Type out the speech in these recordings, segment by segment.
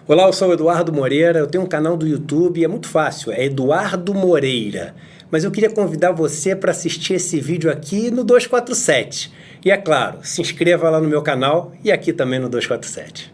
Olá, eu sou o Eduardo Moreira, eu tenho um canal do YouTube, é muito fácil, é Eduardo Moreira. Mas eu queria convidar você para assistir esse vídeo aqui no 247. E é claro, se inscreva lá no meu canal e aqui também no 247.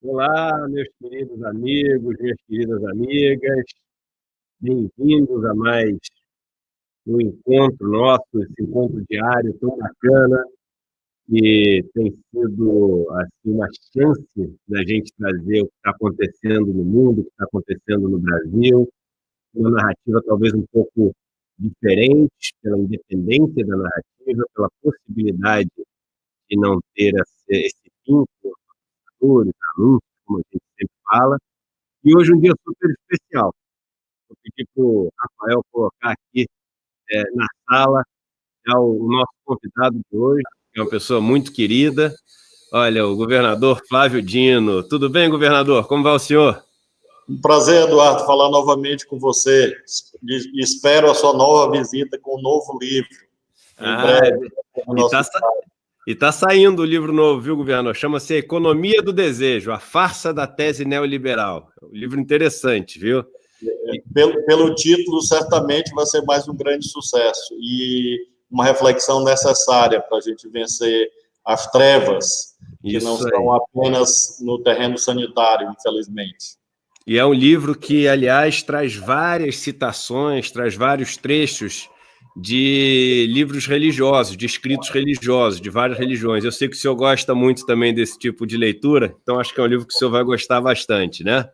Olá, meus queridos amigos, minhas queridas amigas, bem-vindos a mais um encontro nosso, esse encontro diário tão bacana, que tem sido assim, uma chance da gente trazer o que está acontecendo no mundo, o que está acontecendo no Brasil, uma narrativa talvez um pouco diferente, pela independência da narrativa, pela possibilidade de não ter esse vínculo, atores, anúncios, como a gente sempre fala. E hoje é um dia super especial. Vou pedir para o Rafael colocar aqui na sala o nosso convidado de hoje, que é uma pessoa muito querida. Olha, o governador Flávio Dino. Tudo bem, governador? Como vai o senhor? Um prazer, Eduardo, falar novamente com você. E espero a sua nova visita com um novo livro. Em breve. E tá saindo o livro novo, viu, governador? Chama-se Economia do Desejo, a farsa da tese neoliberal. Um livro interessante, viu? Pelo título, certamente vai ser mais um grande sucesso e uma reflexão necessária para a gente vencer as trevas, que não estão apenas no terreno sanitário, infelizmente. E é um livro que, aliás, traz várias citações, traz vários trechos de livros religiosos, de escritos religiosos, de várias religiões. Eu sei que o senhor gosta muito também desse tipo de leitura, então acho que é um livro que o senhor vai gostar bastante, né?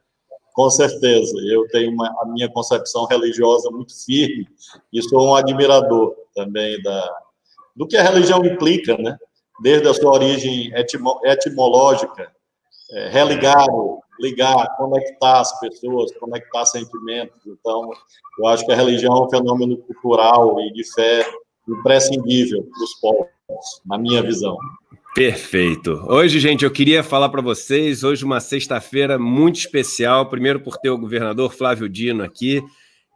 Com certeza. Eu tenho a minha concepção religiosa muito firme e sou um admirador também do que a religião implica, né? Desde a sua origem etimológica, ligar, conectar as pessoas, conectar sentimentos. Então, eu acho que a religião é um fenômeno cultural e de fé imprescindível para os povos, na minha visão. Perfeito. Hoje, gente, eu queria falar para vocês, hoje uma sexta-feira muito especial, primeiro por ter o governador Flávio Dino aqui,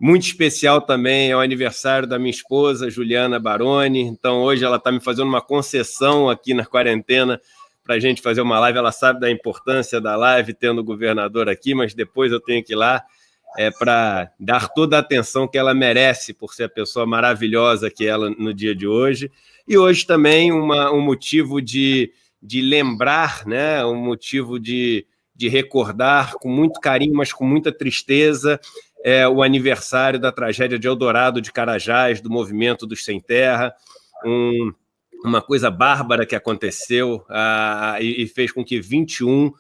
muito especial também é o aniversário da minha esposa, Juliana Baroni, então hoje ela está me fazendo uma concessão aqui na quarentena para a gente fazer uma live. Ela sabe da importância da live tendo o governador aqui, mas depois eu tenho que ir lá para dar toda a atenção que ela merece por ser a pessoa maravilhosa que ela no dia de hoje. E hoje também um motivo de lembrar, né? Um motivo de recordar com muito carinho, mas com muita tristeza, o aniversário da tragédia de Eldorado de Carajás, do movimento dos Sem Terra, uma coisa bárbara que aconteceu e fez com que 21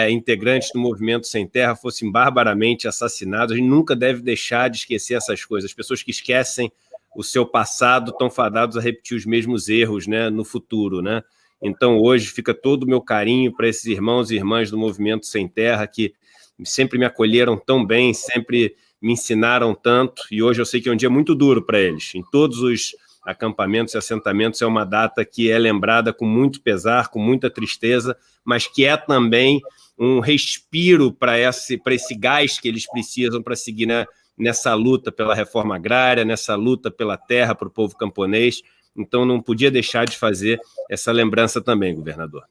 integrantes do movimento Sem Terra fossem barbaramente assassinados. A gente nunca deve deixar de esquecer essas coisas. As pessoas que esquecem o seu passado estão fadados a repetir os mesmos erros, né, no futuro, né? Então, hoje fica todo o meu carinho para esses irmãos e irmãs do movimento Sem Terra que sempre me acolheram tão bem, sempre me ensinaram tanto, e hoje eu sei que é um dia muito duro para eles. Em todos os acampamentos e assentamentos é uma data que é lembrada com muito pesar, com muita tristeza, mas que é também um respiro para esse gás que eles precisam para seguir, né, nessa luta pela reforma agrária, nessa luta pela terra para o povo camponês. Então não podia deixar de fazer essa lembrança também, governador.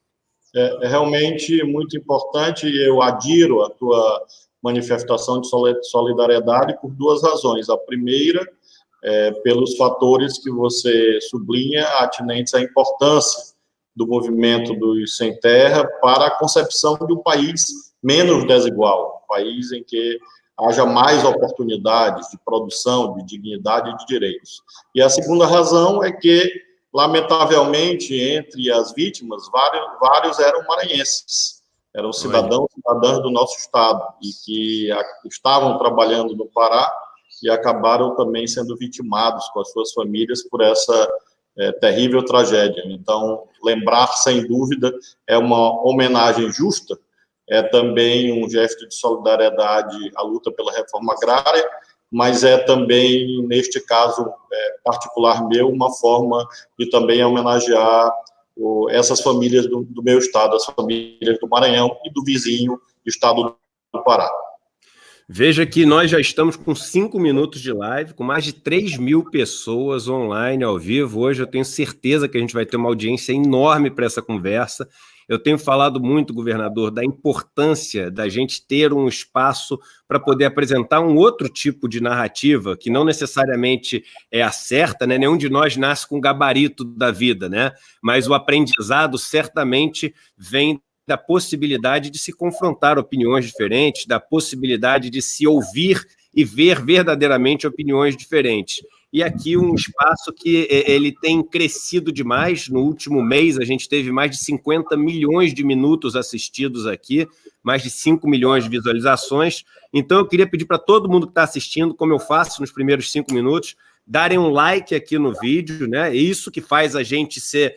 É realmente muito importante e eu adiro a tua manifestação de solidariedade por duas razões. A primeira, pelos fatores que você sublinha atinentes à importância do movimento dos sem terra para a concepção de um país menos desigual, um país em que haja mais oportunidades de produção, de dignidade e de direitos. E a segunda razão é que, lamentavelmente, entre as vítimas, vários eram maranhenses, eram cidadãos e cidadãs do nosso estado, e que estavam trabalhando no Pará e acabaram também sendo vitimados com as suas famílias por essa terrível tragédia. Então, lembrar, sem dúvida, é uma homenagem justa, é também um gesto de solidariedade à luta pela reforma agrária, mas é também, neste caso particular meu, uma forma de também homenagear essas famílias do meu estado, as famílias do Maranhão e do vizinho estado do Pará. Veja que nós já estamos com 5 minutos de live, com mais de 3.000 pessoas online, ao vivo. Hoje eu tenho certeza que a gente vai ter uma audiência enorme para essa conversa. Eu tenho falado muito, governador, da importância da gente ter um espaço para poder apresentar um outro tipo de narrativa, que não necessariamente é a certa, né? Nenhum de nós nasce com o gabarito da vida, né? Mas o aprendizado certamente vem da possibilidade de se confrontar opiniões diferentes, da possibilidade de se ouvir e ver verdadeiramente opiniões diferentes. E aqui um espaço que ele tem crescido demais. No último mês, a gente teve mais de 50 milhões de minutos assistidos aqui, mais de 5 milhões de visualizações. Então, eu queria pedir para todo mundo que está assistindo, como eu faço nos primeiros 5 minutos, darem um like aqui no vídeo, né? É isso que faz a gente ser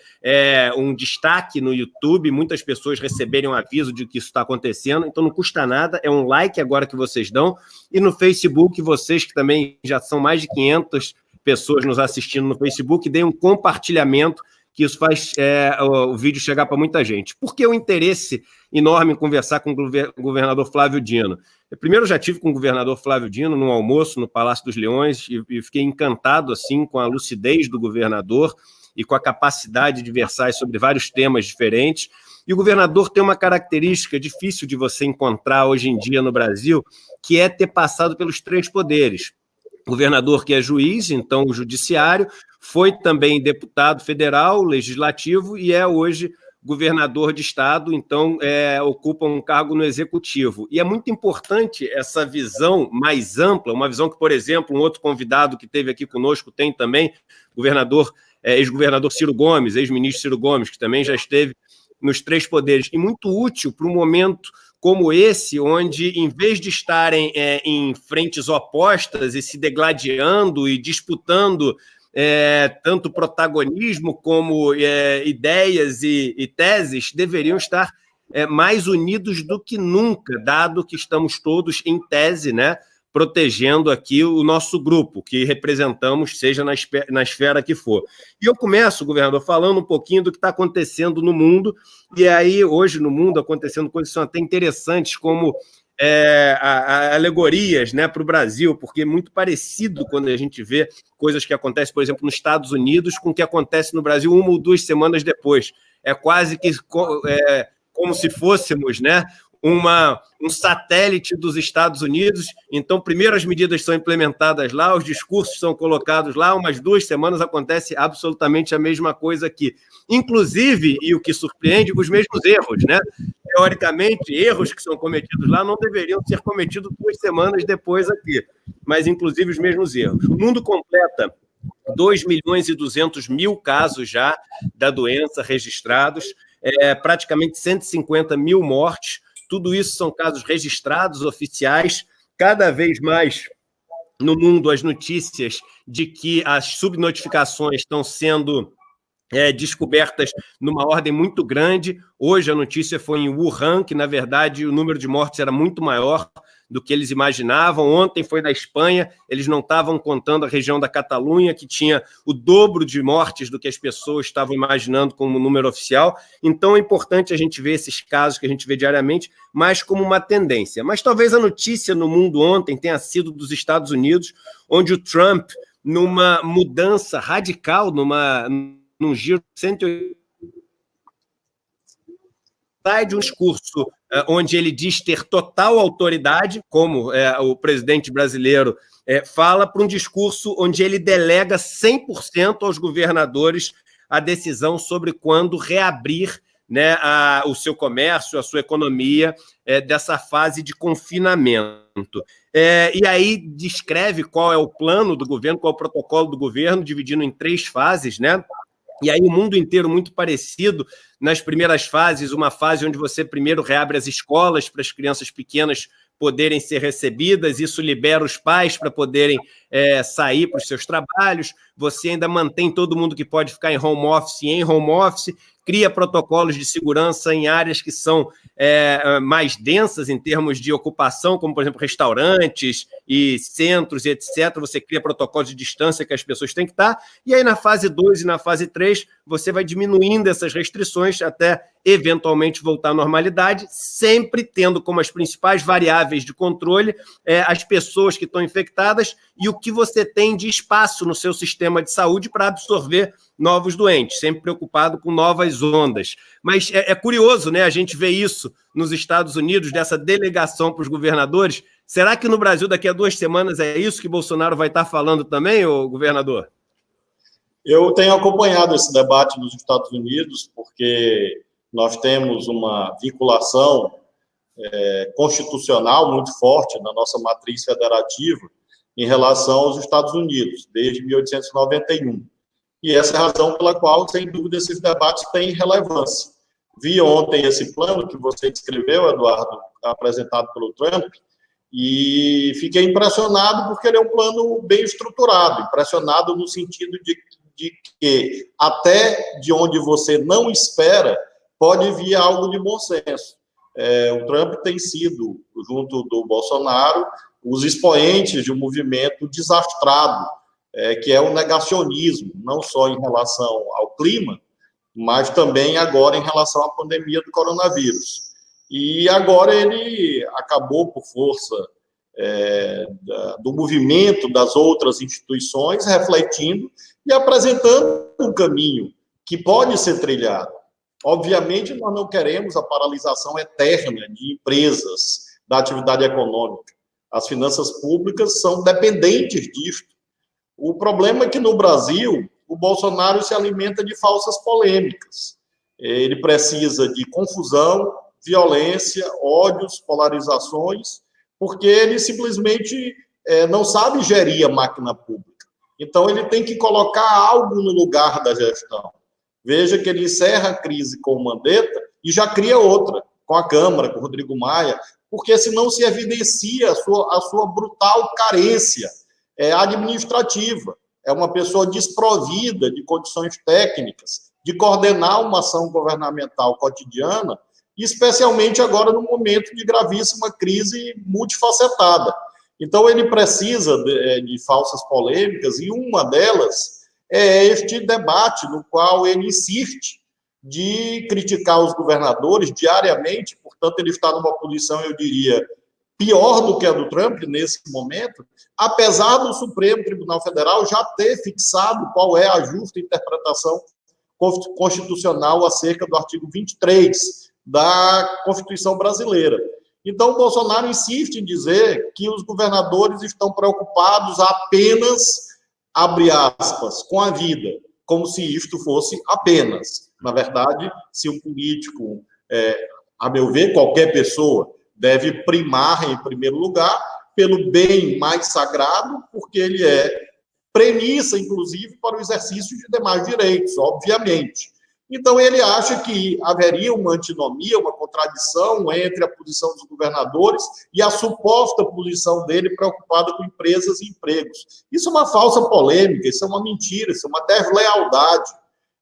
um destaque no YouTube, muitas pessoas receberem um aviso de que isso está acontecendo, então não custa nada, é um like agora que vocês dão, e no Facebook, vocês que também já são mais de 500 pessoas nos assistindo no Facebook, deem um compartilhamento, que isso faz o vídeo chegar para muita gente. Por que o interesse enorme em conversar com o governador Flávio Dino? Primeiro, eu já tive com o governador Flávio Dino num almoço no Palácio dos Leões e fiquei encantado assim, com a lucidez do governador e com a capacidade de versar sobre vários temas diferentes. E o governador tem uma característica difícil de você encontrar hoje em dia no Brasil, que é ter passado pelos 3 poderes. O governador que é juiz, então o judiciário, foi também deputado federal, legislativo e é hoje governador de estado, então ocupa um cargo no executivo. E é muito importante essa visão mais ampla, uma visão que, por exemplo, um outro convidado que esteve aqui conosco tem também, ex-governador Ciro Gomes, ex-ministro Ciro Gomes, que também já esteve nos 3 poderes, e muito útil para um momento como esse, onde, em vez de estarem em frentes opostas e se degladiando e disputando tanto protagonismo como ideias e teses, deveriam estar mais unidos do que nunca, dado que estamos todos, em tese, né, protegendo aqui o nosso grupo, que representamos, seja na esfera que for. E eu começo, governador, falando um pouquinho do que está acontecendo no mundo, e aí, hoje, no mundo, acontecendo coisas que são até interessantes, como alegorias, né, para o Brasil, porque é muito parecido quando a gente vê coisas que acontecem, por exemplo, nos Estados Unidos, com o que acontece no Brasil 1 ou 2 semanas depois. É quase que como se fôssemos, né, um satélite dos Estados Unidos. Então, primeiro as medidas são implementadas lá, os discursos são colocados lá, umas 2 semanas acontece absolutamente a mesma coisa aqui. Inclusive, e o que surpreende, os mesmos erros, né? Teoricamente, erros que são cometidos lá não deveriam ser cometidos 2 semanas depois aqui, mas inclusive os mesmos erros. O mundo completa 2.200.000 casos já da doença registrados, praticamente 150.000 mortes. Tudo isso são casos registrados, oficiais. Cada vez mais no mundo as notícias de que as subnotificações estão sendo descobertas numa ordem muito grande. Hoje a notícia foi em Wuhan, que na verdade o número de mortes era muito maior do que eles imaginavam. Ontem foi na Espanha, eles não estavam contando a região da Catalunha, que tinha o dobro de mortes do que as pessoas estavam imaginando como número oficial. Então é importante a gente ver esses casos que a gente vê diariamente, mas como uma tendência. Mas talvez a notícia no mundo ontem tenha sido dos Estados Unidos, onde o Trump, numa mudança radical, num giro de 180, sai de um discurso onde ele diz ter total autoridade, como o presidente brasileiro fala, para um discurso onde ele delega 100% aos governadores a decisão sobre quando reabrir, né, o seu comércio, a sua economia, dessa fase de confinamento. E aí descreve qual é o plano do governo, qual é o protocolo do governo, dividindo em 3 fases, né? E aí o mundo inteiro muito parecido. Nas primeiras fases, uma fase onde você primeiro reabre as escolas para as crianças pequenas poderem ser recebidas, isso libera os pais para poderem sair para os seus trabalhos, você ainda mantém todo mundo que pode ficar em home office, cria protocolos de segurança em áreas que são mais densas em termos de ocupação, como, por exemplo, restaurantes e centros, e etc. Você cria protocolos de distância que as pessoas têm que estar, e aí na fase 2 e na fase 3, você vai diminuindo essas restrições até eventualmente voltar à normalidade, sempre tendo como as principais variáveis de controle as pessoas que estão infectadas e o que você tem de espaço no seu sistema de saúde para absorver novos doentes, sempre preocupado com novas ondas. Mas é curioso, né, a gente vê isso nos Estados Unidos, dessa delegação para os governadores. Será que no Brasil, daqui a 2 semanas, é isso que Bolsonaro vai estar falando também, ô governador? Eu tenho acompanhado esse debate nos Estados Unidos, porque nós temos uma vinculação constitucional muito forte na nossa matriz federativa em relação aos Estados Unidos, desde 1891. E essa é a razão pela qual, sem dúvida, esses debates têm relevância. Vi ontem esse plano que você descreveu, Eduardo, apresentado pelo Trump, e fiquei impressionado porque ele é um plano bem estruturado, impressionado no sentido de que até de onde você não espera pode vir algo de bom senso. O Trump tem sido, junto do Bolsonaro, os expoentes de um movimento desastrado, que é o negacionismo, não só em relação ao clima, mas também agora em relação à pandemia do coronavírus. E agora ele acabou, por força do movimento das outras instituições, refletindo e apresentando um caminho que pode ser trilhado. Obviamente, nós não queremos a paralisação eterna de empresas, da atividade econômica. As finanças públicas são dependentes disto. O problema é que, no Brasil, o Bolsonaro se alimenta de falsas polêmicas. Ele precisa de confusão, violência, ódios, polarizações, porque ele simplesmente não sabe gerir a máquina pública. Então, ele tem que colocar algo no lugar da gestão. Veja que ele encerra a crise com o Mandetta e já cria outra, com a Câmara, com o Rodrigo Maia, porque senão se evidencia a sua brutal carência administrativa. É uma pessoa desprovida de condições técnicas, de coordenar uma ação governamental cotidiana, especialmente agora no momento de gravíssima crise multifacetada. Então, ele precisa de falsas polêmicas, e uma delas é este debate no qual ele insiste de criticar os governadores diariamente. Portanto, ele está numa posição, eu diria, pior do que a do Trump nesse momento, apesar do Supremo Tribunal Federal já ter fixado qual é a justa interpretação constitucional acerca do artigo 23 da Constituição brasileira. Então, o Bolsonaro insiste em dizer que os governadores estão preocupados apenas, abre aspas, com a vida, como se isto fosse apenas. Na verdade, se um político, a meu ver, qualquer pessoa, deve primar, em primeiro lugar, pelo bem mais sagrado, porque ele é premissa, inclusive, para o exercício de demais direitos, obviamente. Então, ele acha que haveria uma antinomia, uma contradição entre a posição dos governadores e a suposta posição dele preocupada com empresas e empregos. Isso é uma falsa polêmica, isso é uma mentira, isso é uma deslealdade.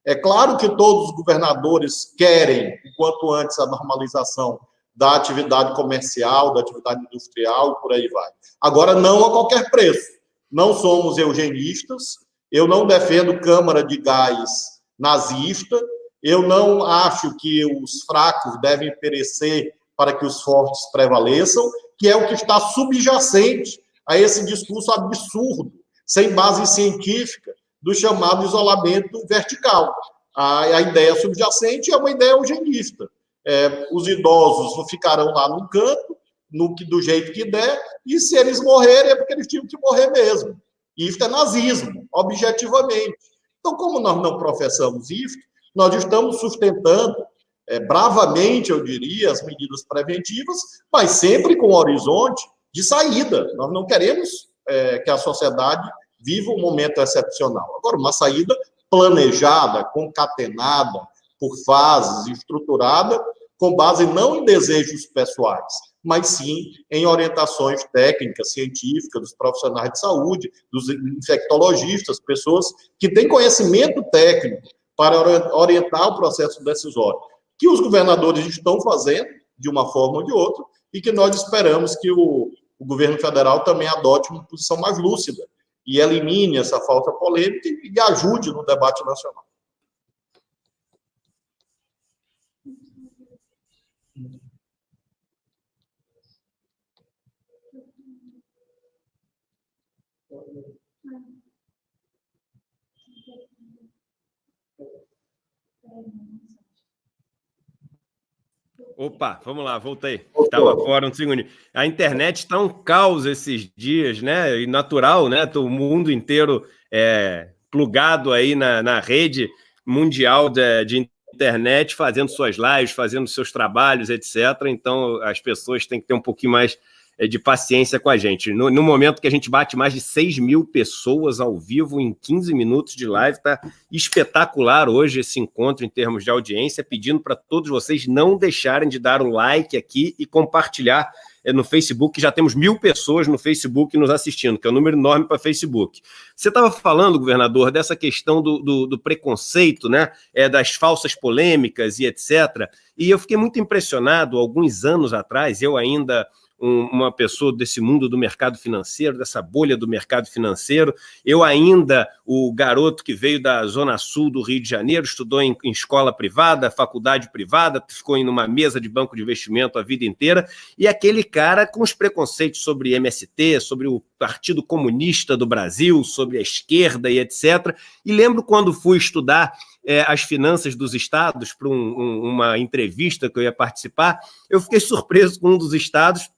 É claro que todos os governadores querem, o quanto antes, a normalização da atividade comercial, da atividade industrial e por aí vai. Agora, não a qualquer preço. Não somos eugenistas, eu não defendo câmara de gás nazista, eu não acho que os fracos devem perecer para que os fortes prevaleçam, que é o que está subjacente a esse discurso absurdo, sem base científica, do chamado isolamento vertical. A ideia subjacente é uma ideia eugenista. Os idosos ficarão lá num canto, do jeito que der, e se eles morrerem é porque eles tinham que morrer mesmo. E isso é nazismo, objetivamente. Então, como nós não professamos isso, nós estamos sustentando bravamente, eu diria, as medidas preventivas, mas sempre com o horizonte de saída. Nós não queremos que a sociedade viva um momento excepcional. Agora, uma saída planejada, concatenada, por fases, estruturada, com base não em desejos pessoais, mas sim em orientações técnicas, científicas, dos profissionais de saúde, dos infectologistas, pessoas que têm conhecimento técnico para orientar o processo decisório, que os governadores estão fazendo, de uma forma ou de outra, e que nós esperamos que o governo federal também adote uma posição mais lúcida e elimine essa falsa polêmica e ajude no debate nacional. Opa, vamos lá, voltei. Estava fora um segundo. A internet está um caos esses dias, né? E natural, né? O mundo inteiro plugado aí na rede mundial de internet, fazendo suas lives, fazendo seus trabalhos, etc. Então, as pessoas têm que ter um pouquinho mais de paciência com a gente. No momento que a gente bate mais de 6 mil pessoas ao vivo em 15 minutos de live, está espetacular hoje esse encontro em termos de audiência, pedindo para todos vocês não deixarem de dar o like aqui e compartilhar no Facebook. Já temos 1.000 pessoas no Facebook nos assistindo, que é um número enorme para Facebook. Você estava falando, governador, dessa questão do preconceito, né? Das falsas polêmicas e etc. E eu fiquei muito impressionado, alguns anos atrás, eu ainda uma pessoa desse mundo do mercado financeiro, dessa bolha do mercado financeiro. Eu ainda, o garoto que veio da Zona Sul do Rio de Janeiro, estudou em escola privada, faculdade privada, ficou em uma mesa de banco de investimento a vida inteira, e aquele cara com os preconceitos sobre MST, sobre o Partido Comunista do Brasil, sobre a esquerda e etc. E lembro quando fui estudar as finanças dos estados para uma entrevista que eu ia participar, eu fiquei surpreso com um dos estados,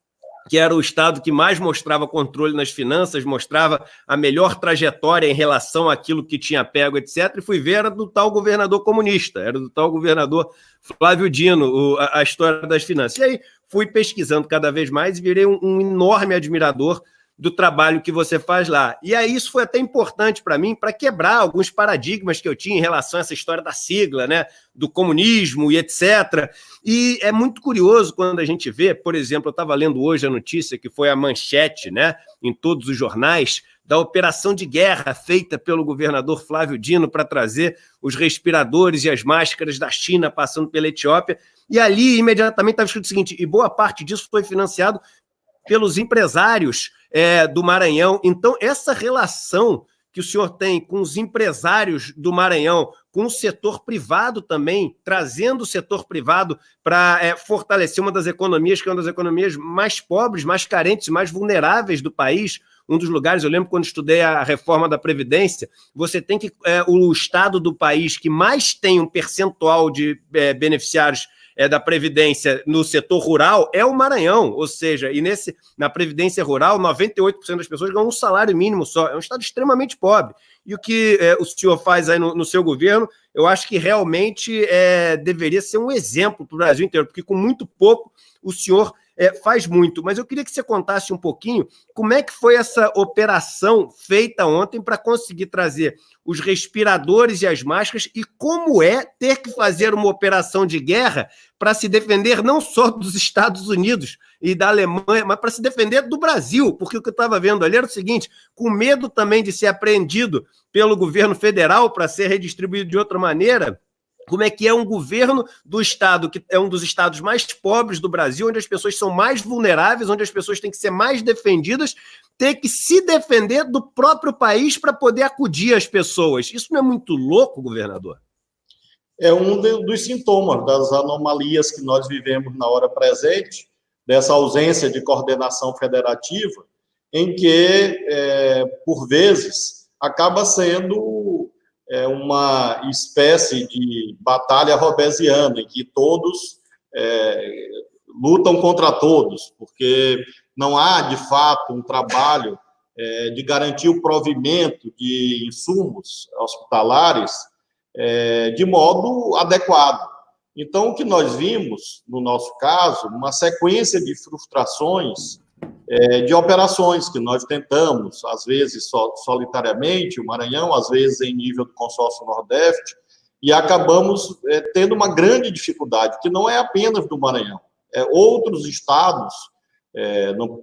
que era o estado que mais mostrava controle nas finanças, mostrava a melhor trajetória em relação àquilo que tinha pego, etc., e fui ver, era do tal governador comunista, era do tal governador Flávio Dino, a história das finanças. E aí fui pesquisando cada vez mais e virei um enorme admirador do trabalho que você faz lá. E aí isso foi até importante para mim, para quebrar alguns paradigmas que eu tinha em relação a essa história da sigla, né, do comunismo e etc. E é muito curioso quando a gente vê, por exemplo, eu estava lendo hoje a notícia que foi a manchete, né, em todos os jornais, da operação de guerra feita pelo governador Flávio Dino para trazer os respiradores e as máscaras da China passando pela Etiópia. E ali, imediatamente, estava escrito o seguinte, e boa parte disso foi financiado pelos empresários do Maranhão. Então, essa relação que o senhor tem com os empresários do Maranhão, com o setor privado também, trazendo o setor privado para fortalecer uma das economias, que é uma das economias mais pobres, mais carentes, mais vulneráveis do país. Um dos lugares, eu lembro quando estudei a reforma da Previdência, você tem que o estado do país que mais tem um percentual de beneficiários da Previdência no setor rural é o Maranhão, ou seja, e na Previdência Rural, 98% das pessoas ganham um salário mínimo só, é um estado extremamente pobre. E o que o senhor faz aí no seu governo, eu acho que realmente deveria ser um exemplo para o Brasil inteiro, porque com muito pouco o senhor faz muito. Mas eu queria que você contasse um pouquinho como é que foi essa operação feita ontem para conseguir trazer os respiradores e as máscaras e como é ter que fazer uma operação de guerra para se defender não só dos Estados Unidos e da Alemanha, mas para se defender do Brasil, porque o que eu estava vendo ali era o seguinte, com medo também de ser apreendido pelo governo federal para ser redistribuído de outra maneira. Como é que é um governo do estado, que é um dos estados mais pobres do Brasil, onde as pessoas são mais vulneráveis, onde as pessoas têm que ser mais defendidas, ter que se defender do próprio país para poder acudir às pessoas. Isso não é muito louco, governador? É um dos sintomas das anomalias que nós vivemos na hora presente, dessa ausência de coordenação federativa, em que, por vezes, acaba sendo uma espécie de batalha robesiana, em que todos lutam contra todos, porque não há, de fato, um trabalho de garantir o provimento de insumos hospitalares de modo adequado. Então, o que nós vimos, no nosso caso, uma sequência de frustrações de operações que nós tentamos, às vezes solitariamente, o Maranhão, às vezes em nível do consórcio Nordeste, e acabamos tendo uma grande dificuldade, que não é apenas do Maranhão, outros estados,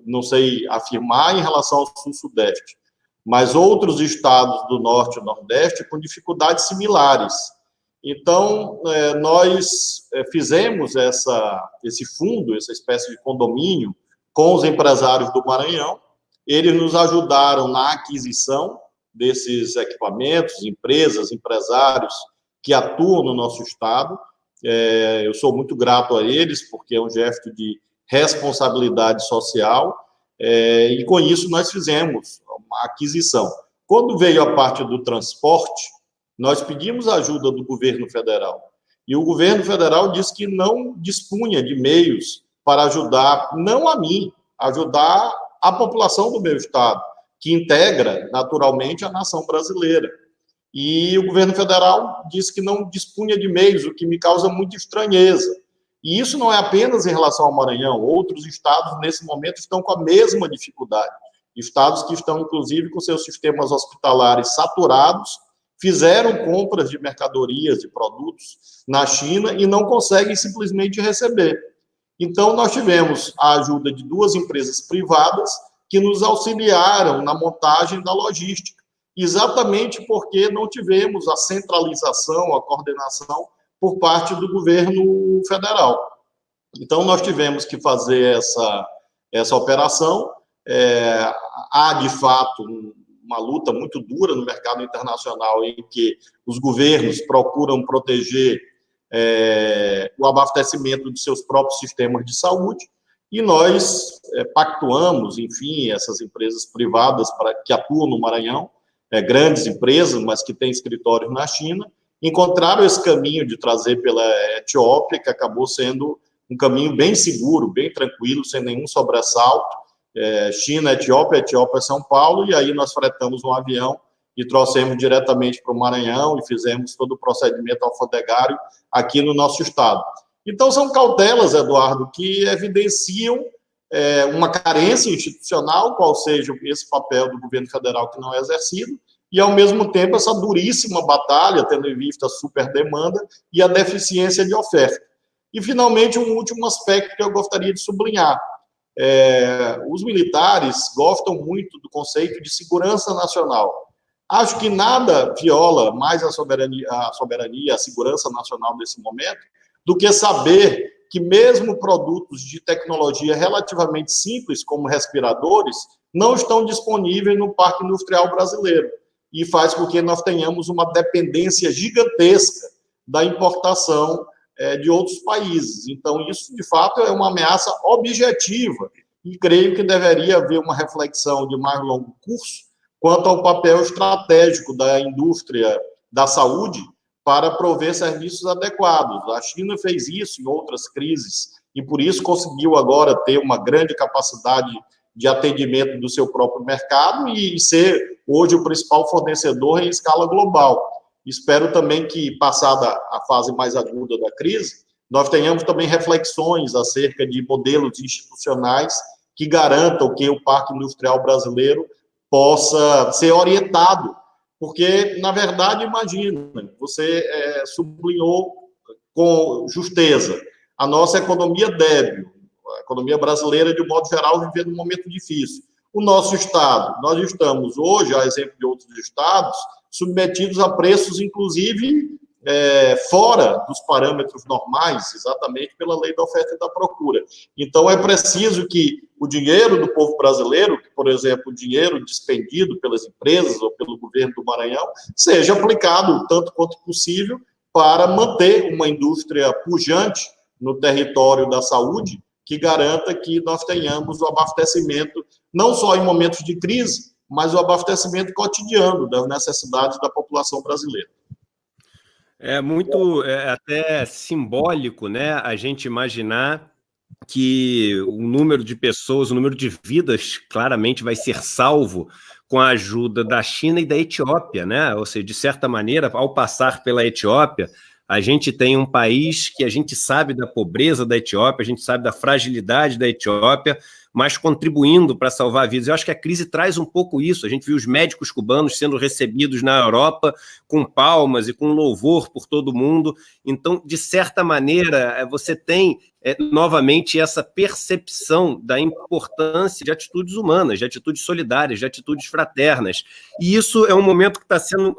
não sei afirmar em relação ao Sul-Sudeste, mas outros estados do Norte e Nordeste com dificuldades similares. Então, nós fizemos esse fundo, essa espécie de condomínio, com os empresários do Maranhão. Eles nos ajudaram na aquisição desses equipamentos, empresas, empresários que atuam no nosso estado. Eu sou muito grato a eles, porque é um gesto de responsabilidade social, e com isso nós fizemos uma aquisição. Quando veio a parte do transporte, nós pedimos a ajuda do governo federal, e o governo federal disse que não dispunha de meios para ajudar, não a mim, ajudar a população do meu estado, que integra, naturalmente, a nação brasileira. E o governo federal disse que não dispunha de meios, o que me causa muita estranheza. E isso não é apenas em relação ao Maranhão, outros estados, nesse momento, estão com a mesma dificuldade. Estados que estão, inclusive, com seus sistemas hospitalares saturados, fizeram compras de mercadorias, de produtos na China e não conseguem simplesmente receber. Então, nós tivemos a ajuda de 2 empresas privadas que nos auxiliaram na montagem da logística, exatamente porque não tivemos a centralização, a coordenação por parte do governo federal. Então, nós tivemos que fazer essa operação. Há, de fato, uma luta muito dura no mercado internacional em que os governos procuram proteger o abastecimento de seus próprios sistemas de saúde, e nós pactuamos, enfim, essas empresas privadas que atuam no Maranhão, grandes empresas, mas que têm escritórios na China, encontraram esse caminho de trazer pela Etiópia, que acabou sendo um caminho bem seguro, bem tranquilo, sem nenhum sobressalto. China, Etiópia, São Paulo, e aí nós fretamos um avião e trouxemos diretamente para o Maranhão e fizemos todo o procedimento alfandegário aqui no nosso estado. Então, são cautelas, Eduardo, que evidenciam uma carência institucional, qual seja esse papel do governo federal que não é exercido, e, ao mesmo tempo, essa duríssima batalha, tendo em vista a superdemanda e a deficiência de oferta. E, finalmente, um último aspecto que eu gostaria de sublinhar. Os militares gostam muito do conceito de segurança nacional. Acho que nada viola mais a soberania, a segurança nacional nesse momento, do que saber que mesmo produtos de tecnologia relativamente simples, como respiradores, não estão disponíveis no parque industrial brasileiro, e faz com que nós tenhamos uma dependência gigantesca da importação de outros países. Então, isso, de fato, é uma ameaça objetiva, e creio que deveria haver uma reflexão de mais longo curso quanto ao papel estratégico da indústria da saúde para prover serviços adequados. A China fez isso em outras crises, e por isso conseguiu agora ter uma grande capacidade de atendimento do seu próprio mercado e ser hoje o principal fornecedor em escala global. Espero também que, passada a fase mais aguda da crise, nós tenhamos também reflexões acerca de modelos institucionais que garantam que o parque industrial brasileiro possa ser orientado, porque, na verdade, imagina, você sublinhou com justeza, a nossa economia débil, a economia brasileira, de modo geral, vivendo um momento difícil. O nosso Estado, nós estamos hoje, a exemplo de outros estados, submetidos a preços, inclusive, fora dos parâmetros normais, exatamente pela lei da oferta e da procura. Então, é preciso que o dinheiro do povo brasileiro, que, por exemplo, o dinheiro despendido pelas empresas ou pelo governo do Maranhão, seja aplicado tanto quanto possível para manter uma indústria pujante no território da saúde, que garanta que nós tenhamos o abastecimento, não só em momentos de crise, mas o abastecimento cotidiano das necessidades da população brasileira. É muito até simbólico, né, a gente imaginar que o número de pessoas, o número de vidas, claramente vai ser salvo com a ajuda da China e da Etiópia, né? Ou seja, de certa maneira, ao passar pela Etiópia, a gente tem um país que a gente sabe da pobreza da Etiópia, a gente sabe da fragilidade da Etiópia, mas contribuindo para salvar vidas. Eu acho que a crise traz um pouco isso. A gente viu os médicos cubanos sendo recebidos na Europa com palmas e com louvor por todo mundo. Então, de certa maneira, você tem novamente essa percepção da importância de atitudes humanas, de atitudes solidárias, de atitudes fraternas. E isso é um momento que está sendo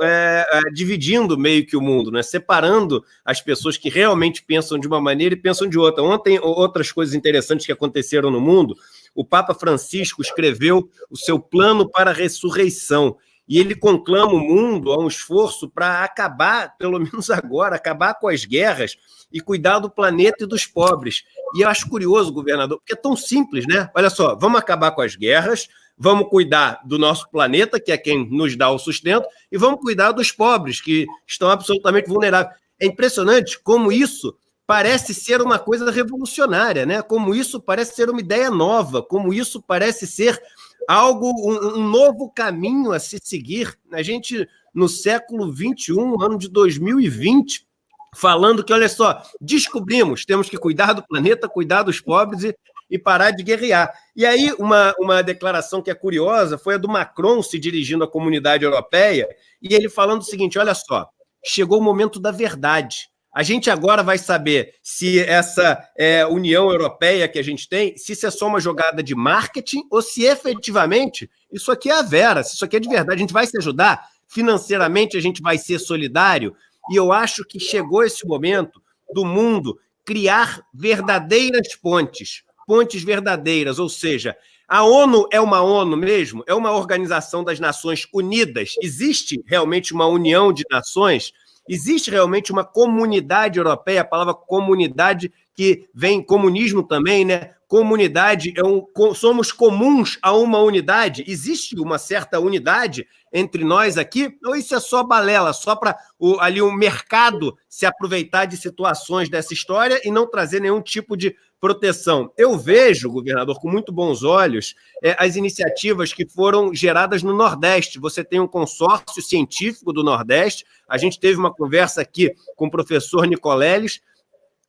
dividindo meio que o mundo, né? Separando as pessoas que realmente pensam de uma maneira e pensam de outra. Ontem, outras coisas interessantes que aconteceram no mundo, o Papa Francisco escreveu o seu plano para a ressurreição, e ele conclama o mundo a um esforço para acabar, pelo menos agora, acabar com as guerras e cuidar do planeta e dos pobres. E eu acho curioso, governador, porque é tão simples, né? Olha só, vamos acabar com as guerras, vamos cuidar do nosso planeta, que é quem nos dá o sustento, e vamos cuidar dos pobres, que estão absolutamente vulneráveis. É impressionante como isso parece ser uma coisa revolucionária, né? Como isso parece ser uma ideia nova, como isso parece ser algo, um novo caminho a se seguir. A gente, no século XXI, ano de 2020, falando que, olha só, descobrimos, temos que cuidar do planeta, cuidar dos pobres e parar de guerrear. E aí, uma declaração que é curiosa foi a do Macron se dirigindo à comunidade europeia, e ele falando o seguinte, olha só, chegou o momento da verdade. A gente agora vai saber se essa União Europeia que a gente tem, se isso é só uma jogada de marketing ou se efetivamente isso aqui é a vera, se isso aqui é de verdade. A gente vai se ajudar financeiramente, a gente vai ser solidário. E eu acho que chegou esse momento do mundo criar verdadeiras pontes, pontes verdadeiras, ou seja, a ONU é uma ONU mesmo? É uma Organização das Nações Unidas? Existe realmente uma união de nações? Existe realmente uma comunidade europeia, a palavra comunidade que vem comunismo também, né? Comunidade, somos comuns a uma unidade? Existe uma certa unidade entre nós aqui? Ou isso é só balela, só para ali o mercado se aproveitar de situações dessa história e não trazer nenhum tipo de proteção? Eu vejo, governador, com muito bons olhos, as iniciativas que foram geradas no Nordeste. Você tem um consórcio científico do Nordeste, a gente teve uma conversa aqui com o professor Nicoleles,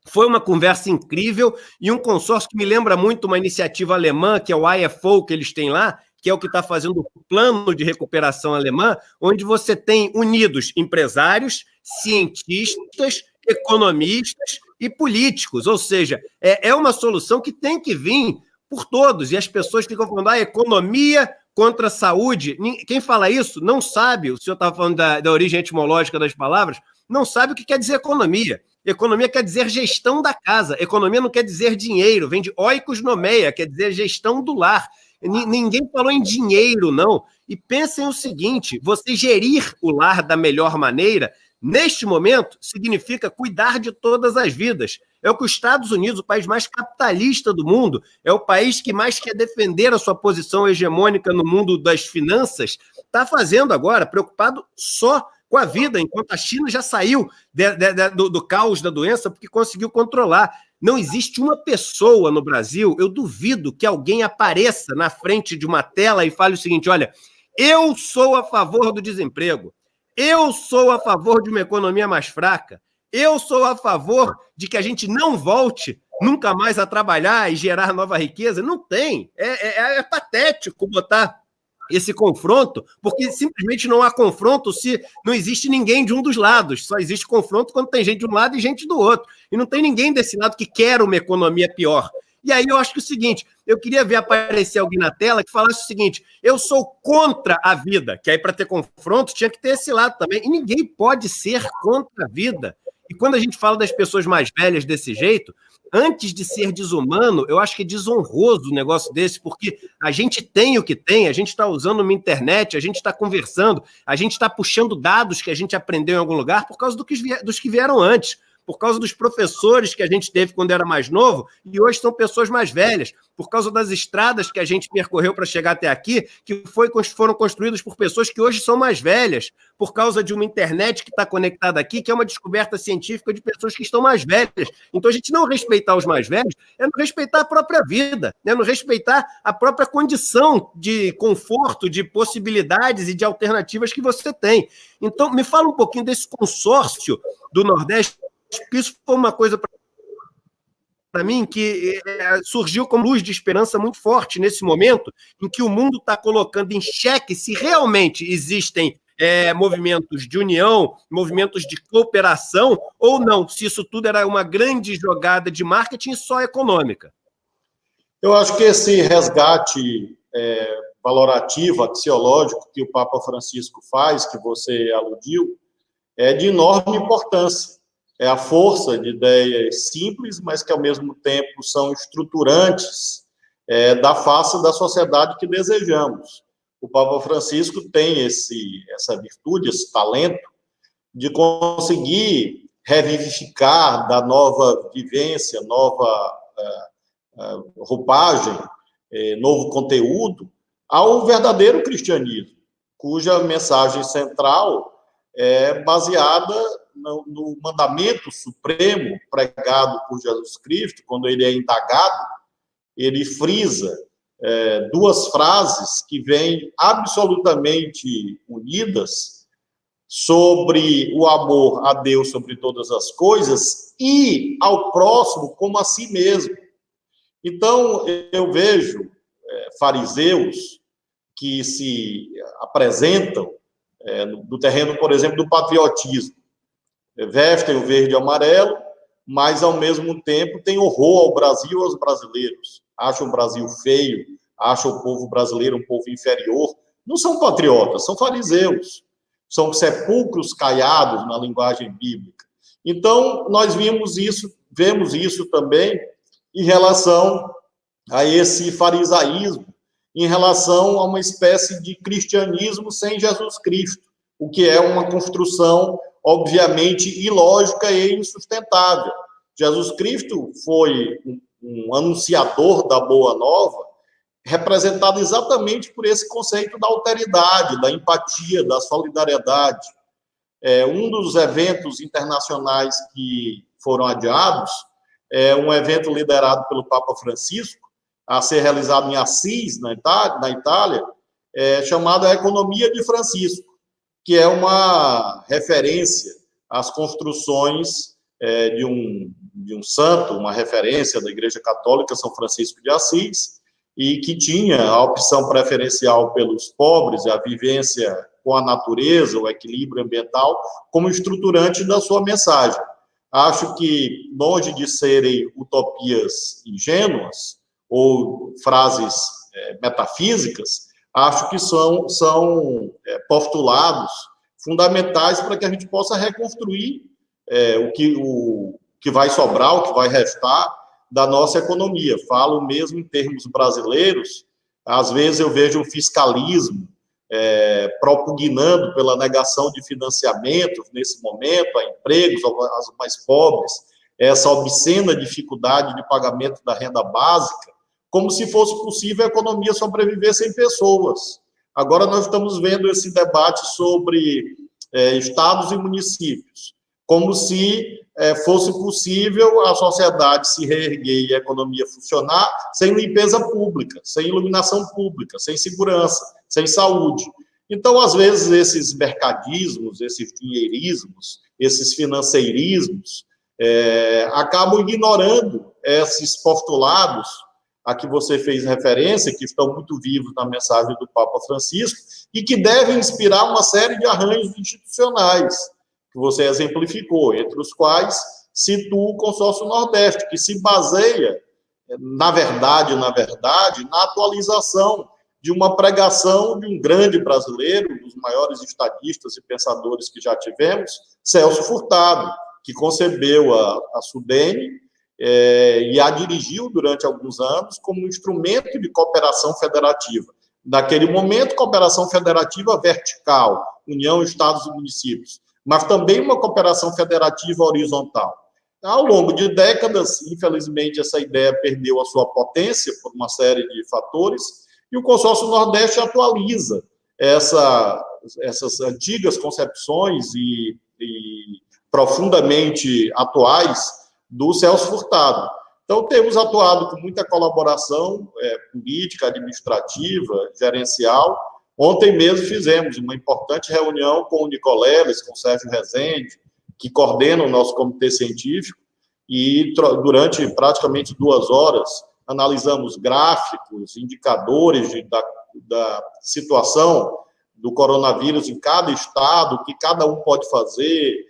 foi uma conversa incrível e um consórcio que me lembra muito uma iniciativa alemã, que é o IFO, que eles têm lá, que é o que está fazendo o plano de recuperação alemã, onde você tem unidos empresários, cientistas, economistas e políticos. Ou seja, é uma solução que tem que vir por todos. E as pessoas ficam falando, economia contra a saúde. Quem fala isso não sabe, o senhor estava falando da origem etimológica das palavras, não sabe o que quer dizer economia. Economia quer dizer gestão da casa. Economia não quer dizer dinheiro, vem de oikos nomeia, quer dizer gestão do lar. Ninguém falou em dinheiro, não. E pensem o seguinte, você gerir o lar da melhor maneira, neste momento, significa cuidar de todas as vidas. É o que os Estados Unidos, o país mais capitalista do mundo, é o país que mais quer defender a sua posição hegemônica no mundo das finanças, está fazendo agora, preocupado só com a vida, enquanto a China já saiu do caos da doença porque conseguiu controlar. Não existe uma pessoa no Brasil, eu duvido que alguém apareça na frente de uma tela e fale o seguinte, olha, eu sou a favor do desemprego, eu sou a favor de uma economia mais fraca, eu sou a favor de que a gente não volte nunca mais a trabalhar e gerar nova riqueza. Não tem. É patético botar esse confronto, porque simplesmente não há confronto se não existe ninguém de um dos lados. Só existe confronto quando tem gente de um lado e gente do outro. E não tem ninguém desse lado que quer uma economia pior. E aí eu acho que é o seguinte, eu queria ver aparecer alguém na tela que falasse o seguinte, eu sou contra a vida, que aí para ter confronto tinha que ter esse lado também. E ninguém pode ser contra a vida. E quando a gente fala das pessoas mais velhas desse jeito, antes de ser desumano, eu acho que é desonroso um negócio desse, porque a gente tem o que tem, a gente está usando uma internet, a gente está conversando, a gente está puxando dados que a gente aprendeu em algum lugar por causa dos que vieram antes. por causa dos professores que a gente teve quando era mais novo e hoje são pessoas mais velhas, por causa das estradas que a gente percorreu para chegar até aqui, que foram construídas por pessoas que hoje são mais velhas, por causa de uma internet que está conectada aqui, que é uma descoberta científica de pessoas que estão mais velhas. Então, a gente não respeitar os mais velhos é não respeitar a própria vida, é não respeitar a própria condição de conforto, de possibilidades e de alternativas que você tem. Então, me fala um pouquinho desse consórcio do Nordeste, que isso foi uma coisa para mim que surgiu como luz de esperança muito forte nesse momento em que o mundo está colocando em xeque se realmente existem movimentos de união, movimentos de cooperação, ou não, se isso tudo era uma grande jogada de marketing só econômica. Eu acho que esse resgate valorativo, axiológico, que o Papa Francisco faz, que você aludiu, é de enorme importância. É a força de ideias simples, mas que, ao mesmo tempo, são estruturantes da face da sociedade que desejamos. O Papa Francisco tem essa virtude, esse talento, de conseguir revivificar, da nova vivência, nova roupagem, novo conteúdo, ao verdadeiro cristianismo, cuja mensagem central é baseada no mandamento supremo pregado por Jesus Cristo. Quando ele é indagado, ele frisa duas frases que vêm absolutamente unidas sobre o amor a Deus sobre todas as coisas e ao próximo como a si mesmo. Então, eu vejo fariseus que se apresentam no terreno, por exemplo, do patriotismo. Vestem o verde e amarelo, mas, ao mesmo tempo, têm horror ao Brasil e aos brasileiros. Acham o Brasil feio, acham o povo brasileiro um povo inferior. Não são patriotas, são fariseus. São sepulcros caiados na linguagem bíblica. Então, nós vemos isso também em relação a esse farisaísmo, em relação a uma espécie de cristianismo sem Jesus Cristo, o que é uma construção, obviamente, ilógica e insustentável. Jesus Cristo foi um anunciador da Boa Nova, representado exatamente por esse conceito da alteridade, da empatia, da solidariedade. Um dos eventos internacionais que foram adiados é um evento liderado pelo Papa Francisco, a ser realizado em Assis, na Itália, chamado A Economia de Francisco, que é uma referência às construções de um santo, uma referência da Igreja Católica, São Francisco de Assis, e que tinha a opção preferencial pelos pobres, a vivência com a natureza, o equilíbrio ambiental, como estruturante da sua mensagem. Acho que, longe de serem utopias ingênuas, ou frases metafísicas, acho que são postulados fundamentais para que a gente possa reconstruir o que vai sobrar, o que vai restar da nossa economia. Falo mesmo em termos brasileiros, às vezes eu vejo o fiscalismo propugnando pela negação de financiamentos nesse momento, a empregos, aos mais pobres, essa obscena dificuldade de pagamento da renda básica, como se fosse possível a economia sobreviver sem pessoas. Agora nós estamos vendo esse debate sobre estados e municípios, como se fosse possível a sociedade se reerguer e a economia funcionar sem limpeza pública, sem iluminação pública, sem segurança, sem saúde. Então, às vezes, esses mercadismos, esses dinheirismos, esses financeirismos, acabam ignorando esses postulados a que você fez referência, que estão muito vivos na mensagem do Papa Francisco, e que devem inspirar uma série de arranjos institucionais, que você exemplificou, entre os quais situa o Consórcio Nordeste, que se baseia, na verdade, na atualização de uma pregação de um grande brasileiro, um dos maiores estadistas e pensadores que já tivemos, Celso Furtado, que concebeu a SUDENE e a dirigiu durante alguns anos como um instrumento de cooperação federativa. Naquele momento, cooperação federativa vertical, União, Estados e Municípios, mas também uma cooperação federativa horizontal. ao longo de décadas, infelizmente, essa ideia perdeu a sua potência por uma série de fatores, e o Consórcio Nordeste atualiza essas antigas concepções e profundamente atuais do Celso Furtado. Então, temos atuado com muita colaboração política, administrativa, gerencial. Ontem mesmo fizemos uma importante reunião com o Nicoleles, com o Sérgio Rezende, que coordena o nosso comitê científico, e durante praticamente 2 horas analisamos gráficos, indicadores da situação do coronavírus em cada estado, o que cada um pode fazer.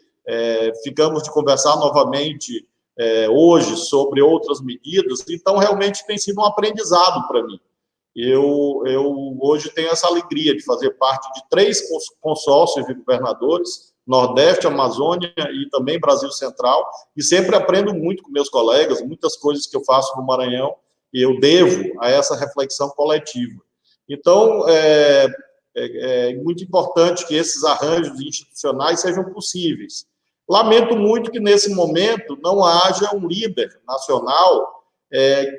Ficamos de conversar novamente hoje sobre outras medidas. Então, realmente tem sido um aprendizado para mim. Eu hoje tenho essa alegria de fazer parte de 3 consórcios de governadores, Nordeste, Amazônia e também Brasil Central, e sempre aprendo muito com meus colegas, muitas coisas que eu faço no Maranhão, e eu devo a essa reflexão coletiva. Então, é muito importante que esses arranjos institucionais sejam possíveis. Lamento muito que, nesse momento, não haja um líder nacional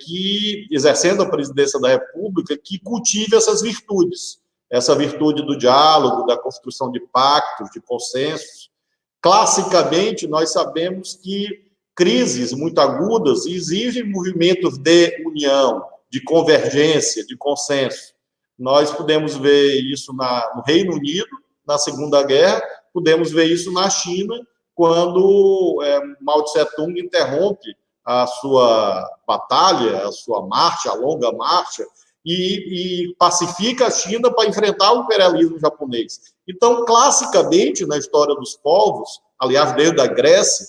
que, exercendo a presidência da República, que cultive essas virtudes. Essa virtude do diálogo, da construção de pactos, de consensos. Classicamente, nós sabemos que crises muito agudas exigem movimentos de união, de convergência, de consenso. Nós podemos ver isso no Reino Unido, na Segunda Guerra, podemos ver isso na China, quando Mao Tse-tung interrompe a sua batalha, a sua marcha, a longa marcha, e pacifica a China para enfrentar o imperialismo japonês. Então, classicamente, na história dos povos, aliás, desde a Grécia,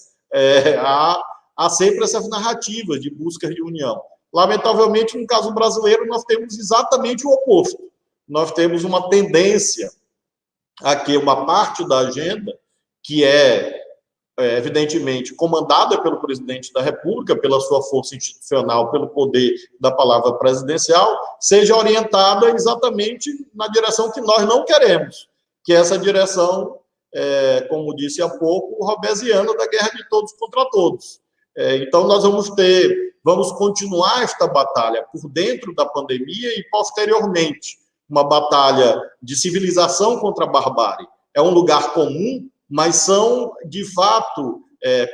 há sempre essas narrativas de busca de união. Lamentavelmente, no caso brasileiro, nós temos exatamente o oposto. Nós temos uma tendência a que uma parte da agenda, que evidentemente, comandada pelo presidente da República, pela sua força institucional, pelo poder da palavra presidencial, seja orientada exatamente na direção que nós não queremos, que é essa direção, como disse há pouco, robesiana da guerra de todos contra todos. Então, nós vamos continuar esta batalha por dentro da pandemia e, posteriormente, uma batalha de civilização contra a barbárie. É um lugar comum, mas são, de fato,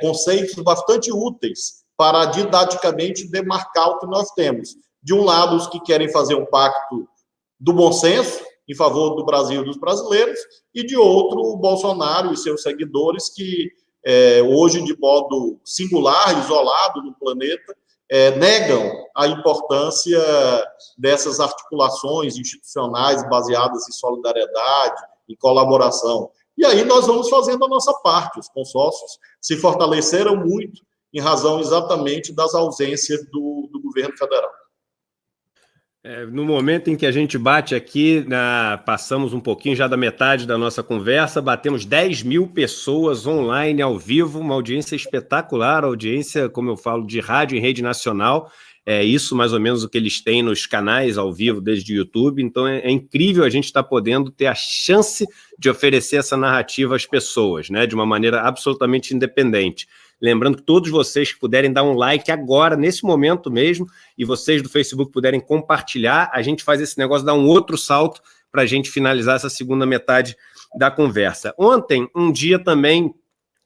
conceitos bastante úteis para didaticamente demarcar o que nós temos. De um lado, os que querem fazer um pacto do bom senso, em favor do Brasil e dos brasileiros, e de outro, o Bolsonaro e seus seguidores, que hoje, de modo singular, isolado no planeta, negam a importância dessas articulações institucionais baseadas em solidariedade, em colaboração. E aí nós vamos fazendo a nossa parte. Os consórcios se fortaleceram muito em razão exatamente das ausências do governo federal. No momento em que a gente bate aqui, passamos um pouquinho já da metade da nossa conversa, batemos 10 mil pessoas online, ao vivo, uma audiência espetacular, audiência, como eu falo, de rádio em rede nacional. É isso mais ou menos o que eles têm nos canais ao vivo desde o YouTube. Então é incrível a gente estar podendo ter a chance de oferecer essa narrativa às pessoas, né, de uma maneira absolutamente independente. Lembrando que todos vocês que puderem dar um like agora, nesse momento mesmo, e vocês do Facebook puderem compartilhar, a gente faz esse negócio dar um outro salto para a gente finalizar essa segunda metade da conversa. Ontem, um dia também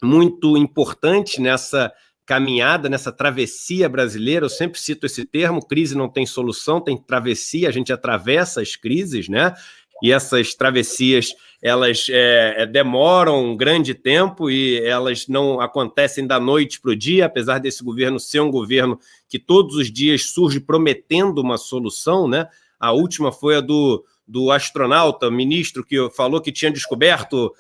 muito importante nessa caminhada, nessa travessia brasileira, eu sempre cito esse termo, crise não tem solução, tem travessia, a gente atravessa as crises, né? E essas travessias, elas demoram um grande tempo e elas não acontecem da noite para o dia, apesar desse governo ser um governo que todos os dias surge prometendo uma solução, né? A última foi a do astronauta, ministro, que falou que tinha descoberto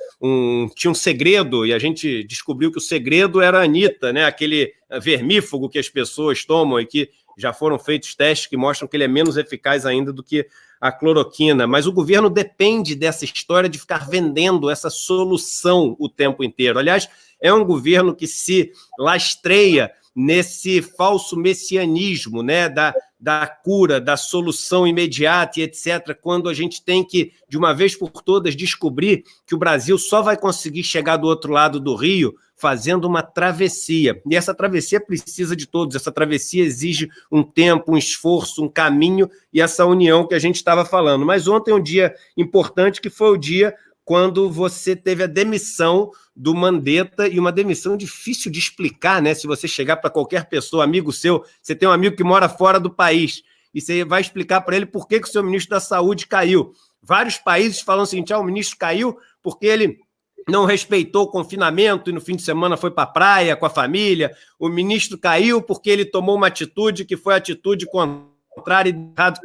tinha um segredo, e a gente descobriu que o segredo era a Anitta, né? Aquele vermífugo que as pessoas tomam e que já foram feitos testes que mostram que ele é menos eficaz ainda do que a cloroquina. Mas o governo depende dessa história de ficar vendendo essa solução o tempo inteiro. Aliás, é um governo que se lastreia nesse falso messianismo, né, da cura, da solução imediata e etc., quando a gente tem que, de uma vez por todas, descobrir que o Brasil só vai conseguir chegar do outro lado do Rio fazendo uma travessia. E essa travessia precisa de todos, essa travessia exige um tempo, um esforço, um caminho e essa união que a gente estava falando. Mas ontem é um dia importante, que foi o dia quando você teve a demissão do Mandetta, e uma demissão difícil de explicar, né? Se você chegar para qualquer pessoa, amigo seu, você tem um amigo que mora fora do país, e você vai explicar para ele por que o seu ministro da Saúde caiu. Vários países falam o seguinte: o ministro caiu porque ele não respeitou o confinamento e no fim de semana foi para a praia com a família. O ministro caiu porque ele tomou uma atitude que foi a atitude contrária e errada.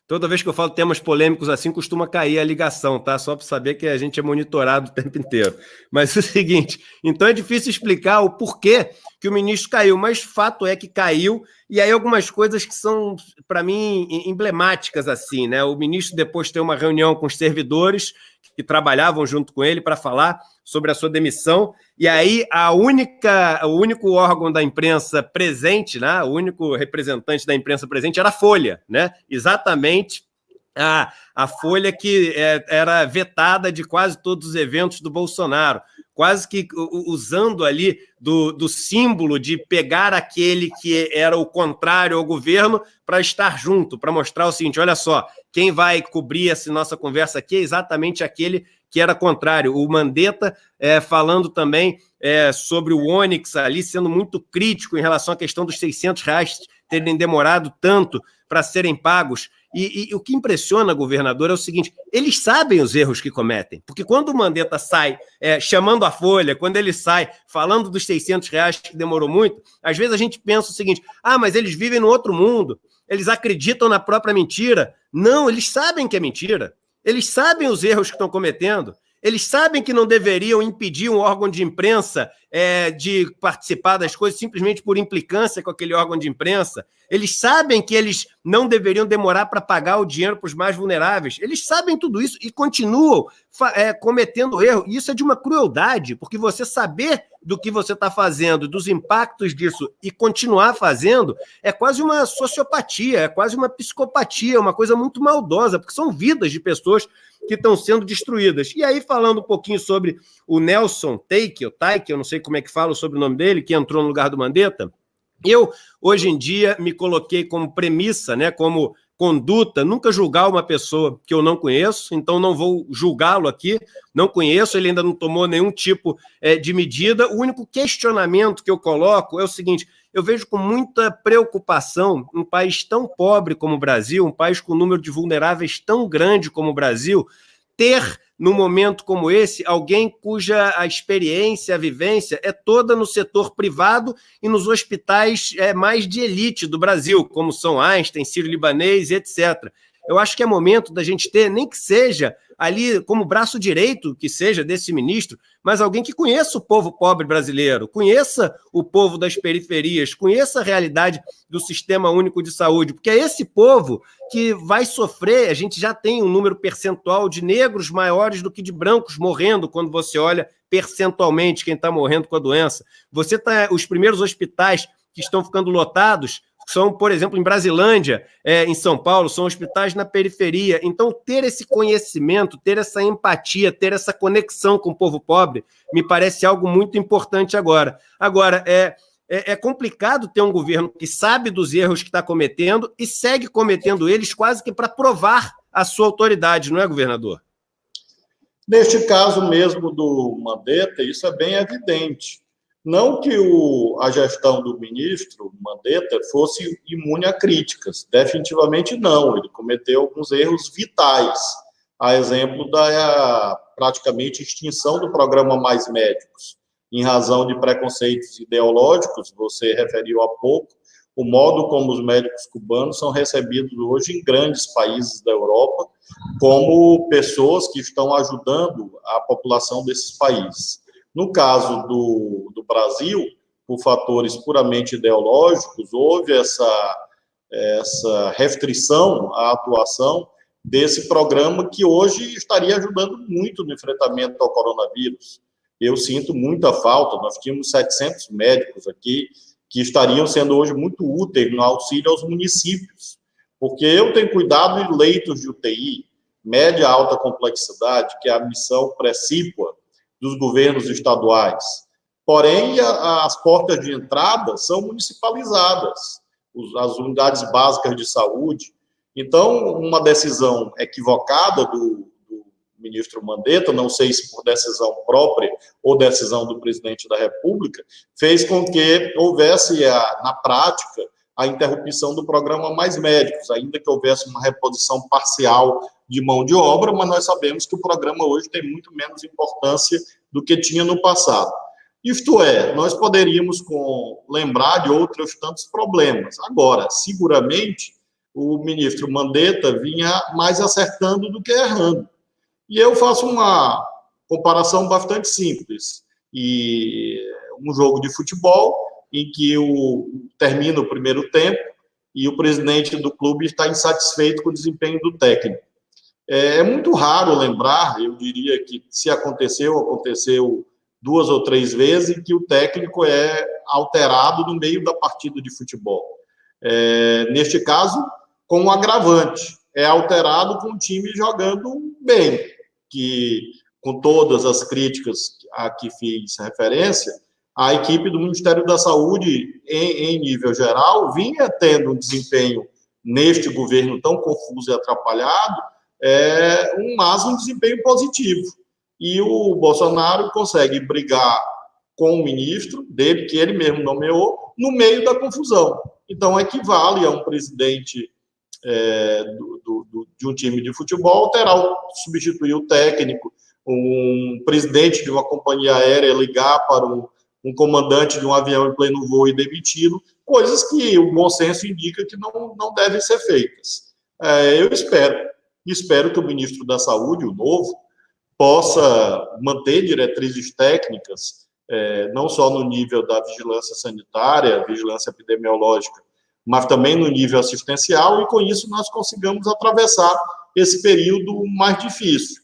Toda vez que eu falo temas polêmicos assim, costuma cair a ligação, tá? Só para saber que a gente é monitorado o tempo inteiro. Mas é o seguinte, então é difícil explicar o porquê que o ministro caiu, mas fato é que caiu, e aí algumas coisas que são, para mim, emblemáticas assim, né? O ministro depois tem uma reunião com os servidores que trabalhavam junto com ele para falar sobre a sua demissão, e aí o único órgão da imprensa presente, né, o único representante da imprensa presente era a Folha, né? Exatamente a Folha que era vetada de quase todos os eventos do Bolsonaro, quase que usando ali do símbolo de pegar aquele que era o contrário ao governo para estar junto, para mostrar o seguinte: olha só, quem vai cobrir essa nossa conversa aqui é exatamente aquele que era contrário. O Mandetta falando também sobre o Onyx ali, sendo muito crítico em relação à questão dos R$600 terem demorado tanto para serem pagos. E o que impressiona, governador, é o seguinte: eles sabem os erros que cometem, porque quando o Mandetta sai chamando a Folha, quando ele sai falando dos R$600 que demorou muito, às vezes a gente pensa o seguinte: mas eles vivem no outro mundo, eles acreditam na própria mentira. Não, eles sabem que é mentira, eles sabem os erros que estão cometendo, eles sabem que não deveriam impedir um órgão de imprensa de participar das coisas simplesmente por implicância com aquele órgão de imprensa. Eles sabem que eles não deveriam demorar para pagar o dinheiro para os mais vulneráveis. Eles sabem tudo isso e continuam cometendo erro. E isso é de uma crueldade, porque você saber do que você está fazendo, dos impactos disso, e continuar fazendo, é quase uma sociopatia, é quase uma psicopatia, uma coisa muito maldosa, porque são vidas de pessoas que estão sendo destruídas. E aí, falando um pouquinho sobre o Nelson Teike, eu não sei como é que fala sobre o nome dele, que entrou no lugar do Mandetta, eu, hoje em dia, me coloquei como premissa, né, como conduta, nunca julgar uma pessoa que eu não conheço, então não vou julgá-lo aqui, não conheço, ele ainda não tomou nenhum tipo de medida. O único questionamento que eu coloco é o seguinte: eu vejo com muita preocupação um país tão pobre como o Brasil, um país com um número de vulneráveis tão grande como o Brasil, ter, num momento como esse, alguém cuja a experiência, a vivência é toda no setor privado e nos hospitais mais de elite do Brasil, como São Einstein, Sírio-Libanês, etc. Eu acho que é momento da gente ter, nem que seja ali como braço direito, que seja desse ministro, mas alguém que conheça o povo pobre brasileiro, conheça o povo das periferias, conheça a realidade do Sistema Único de Saúde, porque é esse povo que vai sofrer. A gente já tem um número percentual de negros maiores do que de brancos morrendo, quando você olha percentualmente quem está morrendo com a doença. Os primeiros hospitais que estão ficando lotados são, por exemplo, em Brasilândia, em São Paulo, são hospitais na periferia. Então, ter esse conhecimento, ter essa empatia, ter essa conexão com o povo pobre, me parece algo muito importante agora. Agora, é complicado ter um governo que sabe dos erros que está cometendo e segue cometendo eles quase que para provar a sua autoridade, não é, governador? Neste caso mesmo do Mandetta, isso é bem evidente. Não que a gestão do ministro Mandetta fosse imune a críticas, definitivamente não. Ele cometeu alguns erros vitais, a exemplo da praticamente extinção do programa Mais Médicos, em razão de preconceitos ideológicos. Você referiu há pouco o modo como os médicos cubanos são recebidos hoje em grandes países da Europa como pessoas que estão ajudando a população desses países. No caso do Brasil, por fatores puramente ideológicos, houve essa restrição à atuação desse programa que hoje estaria ajudando muito no enfrentamento ao coronavírus. Eu sinto muita falta, nós tínhamos 700 médicos aqui que estariam sendo hoje muito úteis no auxílio aos municípios, porque eu tenho cuidado de leitos de UTI, média alta complexidade, que é a missão precípua dos governos estaduais. Porém, as portas de entrada são municipalizadas, as unidades básicas de saúde. Então, uma decisão equivocada do ministro Mandetta, não sei se por decisão própria ou decisão do presidente da República, fez com que houvesse, na prática, a interrupção do programa Mais Médicos, ainda que houvesse uma reposição parcial de mão de obra, mas nós sabemos que o programa hoje tem muito menos importância do que tinha no passado. Isto é, nós poderíamos lembrar de outros tantos problemas. Agora, seguramente, o ministro Mandetta vinha mais acertando do que errando. E eu faço uma comparação bastante simples. E um jogo de futebol em que termina o primeiro tempo e o presidente do clube está insatisfeito com o desempenho do técnico. É muito raro lembrar, eu diria que se aconteceu 2 ou 3 vezes, em que o técnico é alterado no meio da partida de futebol. Neste caso, com um agravante, é alterado com o time jogando bem, que, com todas as críticas a que fiz referência, a equipe do Ministério da Saúde, em nível geral, vinha tendo um desempenho, neste governo tão confuso e atrapalhado, mas um desempenho positivo. E o Bolsonaro consegue brigar com o ministro dele, que ele mesmo nomeou, no meio da confusão. Então, equivale a um presidente de um time de futebol substituir o técnico, um presidente de uma companhia aérea ligar para um comandante de um avião em pleno voo e demiti-lo, coisas que o bom senso indica que não devem ser feitas. Eu espero que o ministro da Saúde, o novo, possa manter diretrizes técnicas, não só no nível da vigilância sanitária, vigilância epidemiológica, mas também no nível assistencial, e com isso nós consigamos atravessar esse período mais difícil.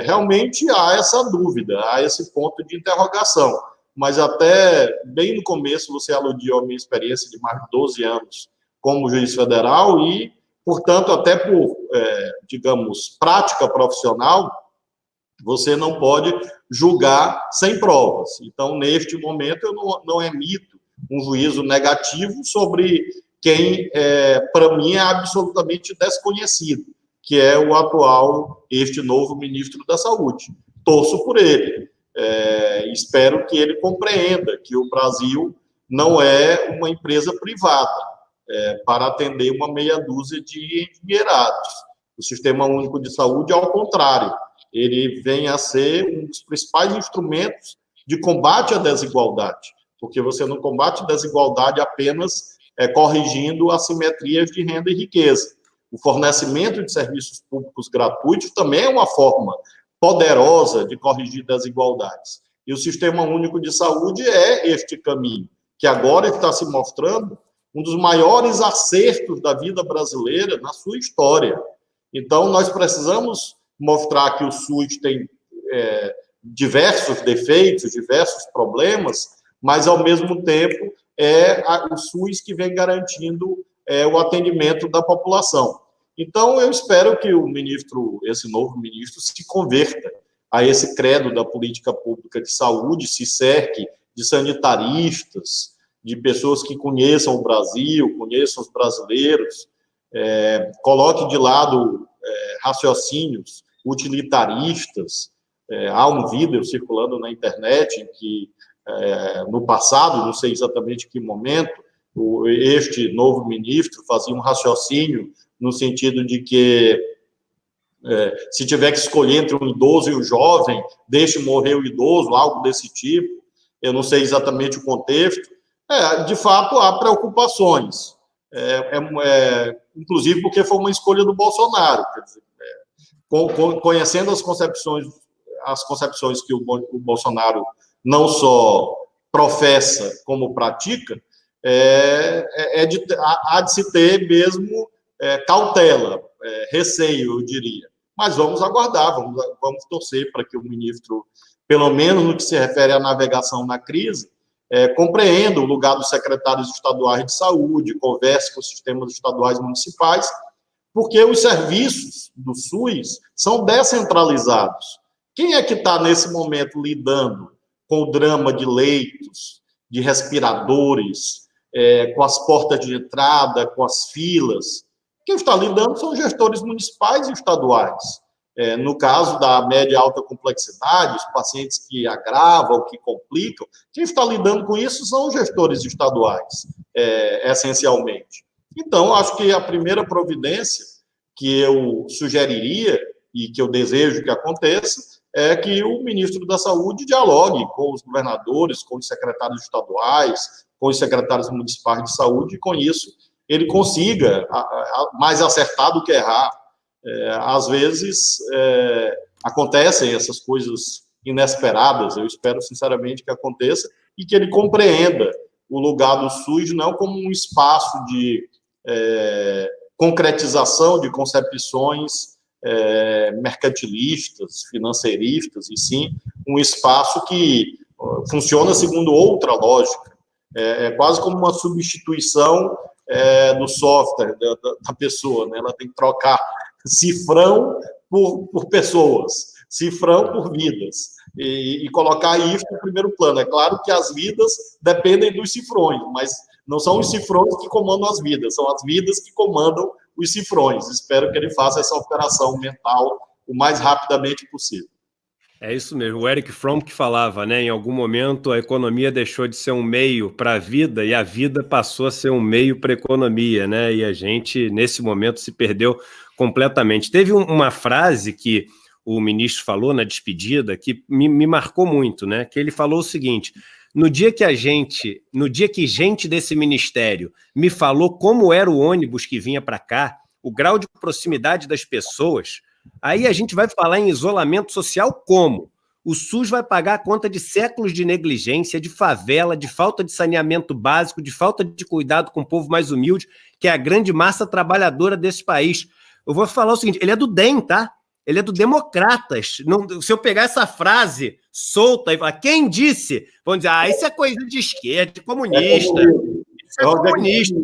Realmente há essa dúvida, há esse ponto de interrogação, mas até bem no começo você aludiu à minha experiência de mais de 12 anos como juiz federal e, portanto, até por, digamos, prática profissional, você não pode julgar sem provas. Então, neste momento, eu não emito um juízo negativo sobre quem, para mim, é absolutamente desconhecido, que é o atual, este novo ministro da Saúde. Torço por ele. Espero que ele compreenda que o Brasil não é uma empresa privada para atender uma meia dúzia de endinheirados. O Sistema Único de Saúde, ao contrário, ele vem a ser um dos principais instrumentos de combate à desigualdade, porque você não combate desigualdade apenas corrigindo assimetrias de renda e riqueza. O fornecimento de serviços públicos gratuitos também é uma forma poderosa de corrigir desigualdades. E o Sistema Único de Saúde é este caminho, que agora está se mostrando um dos maiores acertos da vida brasileira na sua história. Então, nós precisamos mostrar que o SUS tem diversos defeitos, diversos problemas, mas, ao mesmo tempo, o SUS que vem garantindo o atendimento da população. Então, eu espero que esse novo ministro, se converta a esse credo da política pública de saúde, se cerque de sanitaristas, de pessoas que conheçam o Brasil, conheçam os brasileiros, coloque de lado raciocínios utilitaristas. Há um vídeo circulando na internet em que, no passado, não sei exatamente em que momento, este novo ministro fazia um raciocínio no sentido de que, se tiver que escolher entre um idoso e um jovem, deixe morrer o idoso, algo desse tipo. Eu não sei exatamente o contexto. De fato, há preocupações, inclusive porque foi uma escolha do Bolsonaro. Quer dizer, conhecendo as concepções que o Bolsonaro não só professa, como pratica, há de se ter mesmo cautela receio, eu diria. Mas vamos aguardar, vamos torcer para que o ministro, pelo menos no que se refere à navegação na crise, compreenda o lugar dos secretários estaduais de saúde, converse com os sistemas estaduais e municipais, porque os serviços do SUS são descentralizados. Quem é que está, nesse momento, lidando com o drama de leitos, de respiradores, com as portas de entrada, com as filas? Quem está lidando são os gestores municipais e estaduais. No caso da média e alta complexidade, os pacientes que agravam, que complicam, quem está lidando com isso são os gestores estaduais, essencialmente. Então, acho que a primeira providência que eu sugeriria e que eu desejo que aconteça é que o ministro da Saúde dialogue com os governadores, com os secretários estaduais, com os secretários municipais de saúde, e com isso ele consiga, mais acertar do que errar. Às vezes acontecem essas coisas inesperadas, eu espero sinceramente que aconteça, e que ele compreenda o lugar do SUS não como um espaço de concretização de concepções mercantilistas, financeiristas, e sim um espaço que funciona segundo outra lógica. É quase como uma substituição do software da pessoa, né? Ela tem que trocar cifrão por pessoas, cifrão por vidas, e colocar isso no primeiro plano. É claro que as vidas dependem dos cifrões, mas não são os cifrões que comandam as vidas, são as vidas que comandam os cifrões. Espero que ele faça essa operação mental o mais rapidamente possível. É isso mesmo. O Eric Fromm que falava, né? Em algum momento a economia deixou de ser um meio para a vida e a vida passou a ser um meio para a economia, né? E a gente, nesse momento, se perdeu completamente. Teve uma frase que o ministro falou na despedida que me marcou muito, né? Que ele falou o seguinte: no dia que gente desse ministério me falou como era o ônibus que vinha para cá, o grau de proximidade das pessoas, aí a gente vai falar em isolamento social como? O SUS vai pagar a conta de séculos de negligência, de favela, de falta de saneamento básico, de falta de cuidado com o povo mais humilde, que é a grande massa trabalhadora desse país. Eu vou falar o seguinte, ele é do DEM, tá? Ele é do Democratas. Não, se eu pegar essa frase solta e falar, quem disse? Vão dizer, isso é coisa de esquerda, de comunista. Isso é comunista.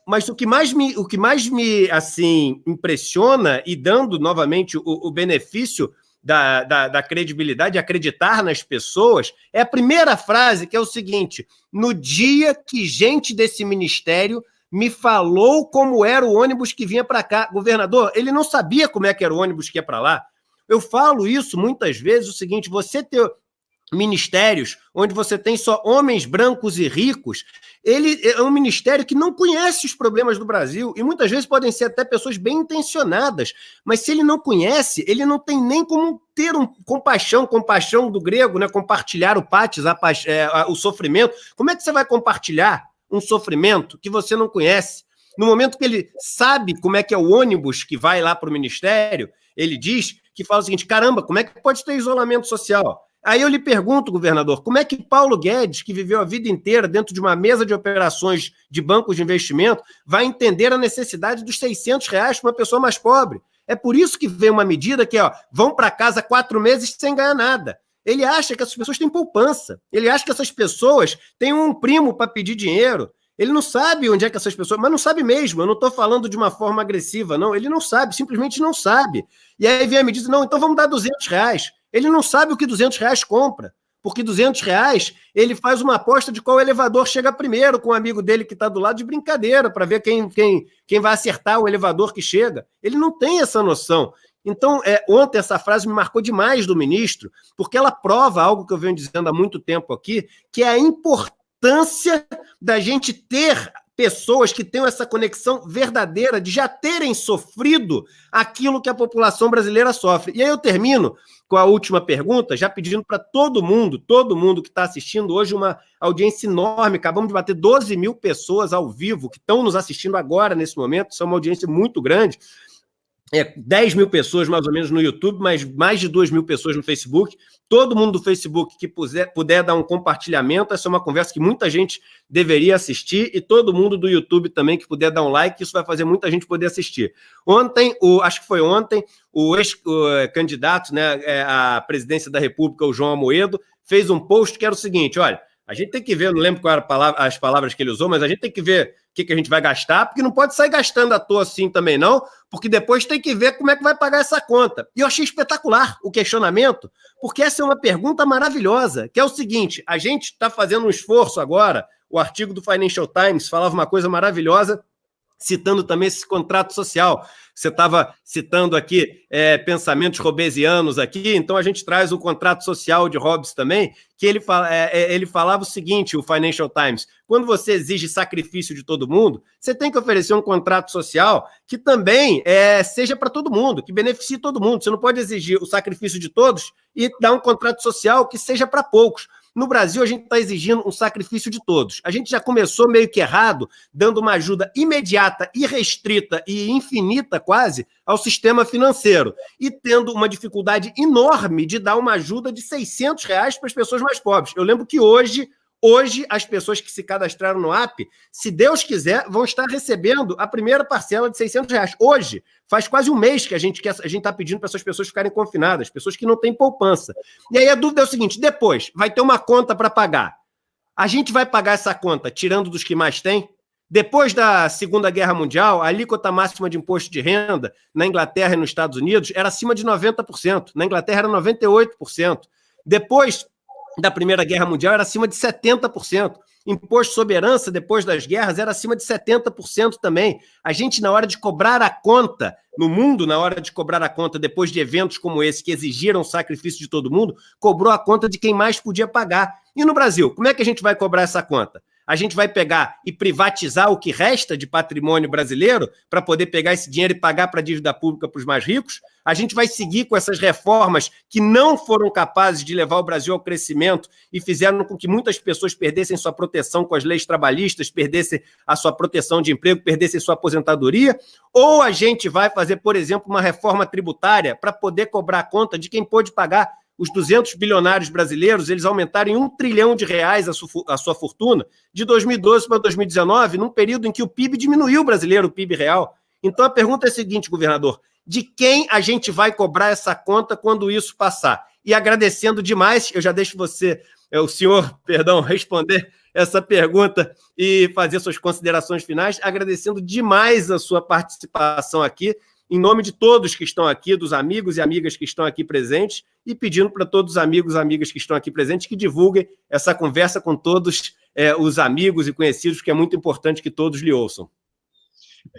Mas o que mais me assim, impressiona, e dando novamente o benefício da credibilidade, acreditar nas pessoas, é a primeira frase, que é o seguinte: no dia que gente desse ministério me falou como era o ônibus que vinha para cá. Governador, ele não sabia como é que era o ônibus que ia para lá. Eu falo isso muitas vezes, o seguinte: você ter ministérios onde você tem só homens brancos e ricos, ele é um ministério que não conhece os problemas do Brasil, e muitas vezes podem ser até pessoas bem intencionadas, mas se ele não conhece, ele não tem nem como ter compaixão do grego, né? Compartilhar o patis, o sofrimento. Como é que você vai compartilhar um sofrimento que você não conhece? No momento que ele sabe como é que é o ônibus que vai lá para o ministério, ele diz que fala o seguinte: caramba, como é que pode ter isolamento social? Aí eu lhe pergunto, governador, como é que Paulo Guedes, que viveu a vida inteira dentro de uma mesa de operações de bancos de investimento, vai entender a necessidade dos R$600 para uma pessoa mais pobre? É por isso que vem uma medida que vão para casa 4 meses sem ganhar nada. Ele acha que essas pessoas têm poupança. Ele acha que essas pessoas têm um primo para pedir dinheiro. Ele não sabe onde é que essas pessoas... Mas não sabe mesmo. Eu não estou falando de uma forma agressiva, não. Ele não sabe, simplesmente não sabe. E aí vem a medida: não, então vamos dar R$200. Ele não sabe o que R$200 compra. Porque R$200 ele faz uma aposta de qual elevador chega primeiro com um amigo dele que está do lado, de brincadeira, para ver quem vai acertar o elevador que chega. Ele não tem essa noção. Então, ontem essa frase me marcou demais do ministro, porque ela prova algo que eu venho dizendo há muito tempo aqui, que é a importância da gente ter pessoas que tenham essa conexão verdadeira de já terem sofrido aquilo que a população brasileira sofre. E aí eu termino com a última pergunta, já pedindo para todo mundo que está assistindo hoje, uma audiência enorme. Acabamos de bater 12 mil pessoas ao vivo que estão nos assistindo agora, nesse momento. Isso é uma audiência muito grande. 10 mil pessoas, mais ou menos, no YouTube, mas mais de 2 mil pessoas no Facebook. Todo mundo do Facebook que puder dar um compartilhamento, essa é uma conversa que muita gente deveria assistir, e todo mundo do YouTube também que puder dar um like, isso vai fazer muita gente poder assistir. Ontem, acho que foi ontem, o ex-candidato, né, à presidência da República, o João Amoedo, fez um post que era o seguinte: olha, a gente tem que ver, não lembro qual eram as palavras que ele usou, mas a gente tem que ver o que a gente vai gastar, porque não pode sair gastando à toa assim também não, porque depois tem que ver como é que vai pagar essa conta. E eu achei espetacular o questionamento, porque essa é uma pergunta maravilhosa, que é o seguinte: a gente está fazendo um esforço agora, o artigo do Financial Times falava uma coisa maravilhosa, citando também esse contrato social. Você estava citando aqui pensamentos hobbesianos aqui, então a gente traz o contrato social de Hobbes também, que ele falava o seguinte, o Financial Times: quando você exige sacrifício de todo mundo, você tem que oferecer um contrato social que também seja para todo mundo, que beneficie todo mundo. Você não pode exigir o sacrifício de todos e dar um contrato social que seja para poucos. No Brasil, a gente está exigindo um sacrifício de todos. A gente já começou meio que errado, dando uma ajuda imediata, irrestrita e infinita quase ao sistema financeiro, e tendo uma dificuldade enorme de dar uma ajuda de R$600 para as pessoas mais pobres. Eu lembro que hoje as pessoas que se cadastraram no app, se Deus quiser, vão estar recebendo a primeira parcela de R$600. Hoje, faz quase um mês que a gente está pedindo para essas pessoas ficarem confinadas, pessoas que não têm poupança. E aí a dúvida é o seguinte: depois, vai ter uma conta para pagar. A gente vai pagar essa conta tirando dos que mais têm? Depois da Segunda Guerra Mundial, a alíquota máxima de imposto de renda na Inglaterra e nos Estados Unidos era acima de 90%. Na Inglaterra era 98%. Depois da Primeira Guerra Mundial era acima de 70%. Imposto sobre herança, depois das guerras, era acima de 70% também. A gente, na hora de cobrar a conta, no mundo, na hora de cobrar a conta, depois de eventos como esse, que exigiram o sacrifício de todo mundo, cobrou a conta de quem mais podia pagar. E no Brasil, como é que a gente vai cobrar essa conta? A gente vai pegar e privatizar o que resta de patrimônio brasileiro para poder pegar esse dinheiro e pagar para a dívida pública para os mais ricos? A gente vai seguir com essas reformas que não foram capazes de levar o Brasil ao crescimento e fizeram com que muitas pessoas perdessem sua proteção com as leis trabalhistas, perdessem a sua proteção de emprego, perdessem sua aposentadoria? Ou a gente vai fazer, por exemplo, uma reforma tributária para poder cobrar a conta de quem pôde pagar? Os 200 bilionários brasileiros, eles aumentaram em R$1 trilhão a sua fortuna de 2012 para 2019, num período em que o PIB diminuiu brasileiro, o PIB real. Então a pergunta é a seguinte, governador: de quem a gente vai cobrar essa conta quando isso passar? E agradecendo demais, eu já deixo o senhor, responder essa pergunta e fazer suas considerações finais, agradecendo demais a sua participação aqui, em nome de todos que estão aqui, dos amigos e amigas que estão aqui presentes, e pedindo para todos os amigos e amigas que estão aqui presentes que divulguem essa conversa com todos os amigos e conhecidos, porque é muito importante que todos lhe ouçam.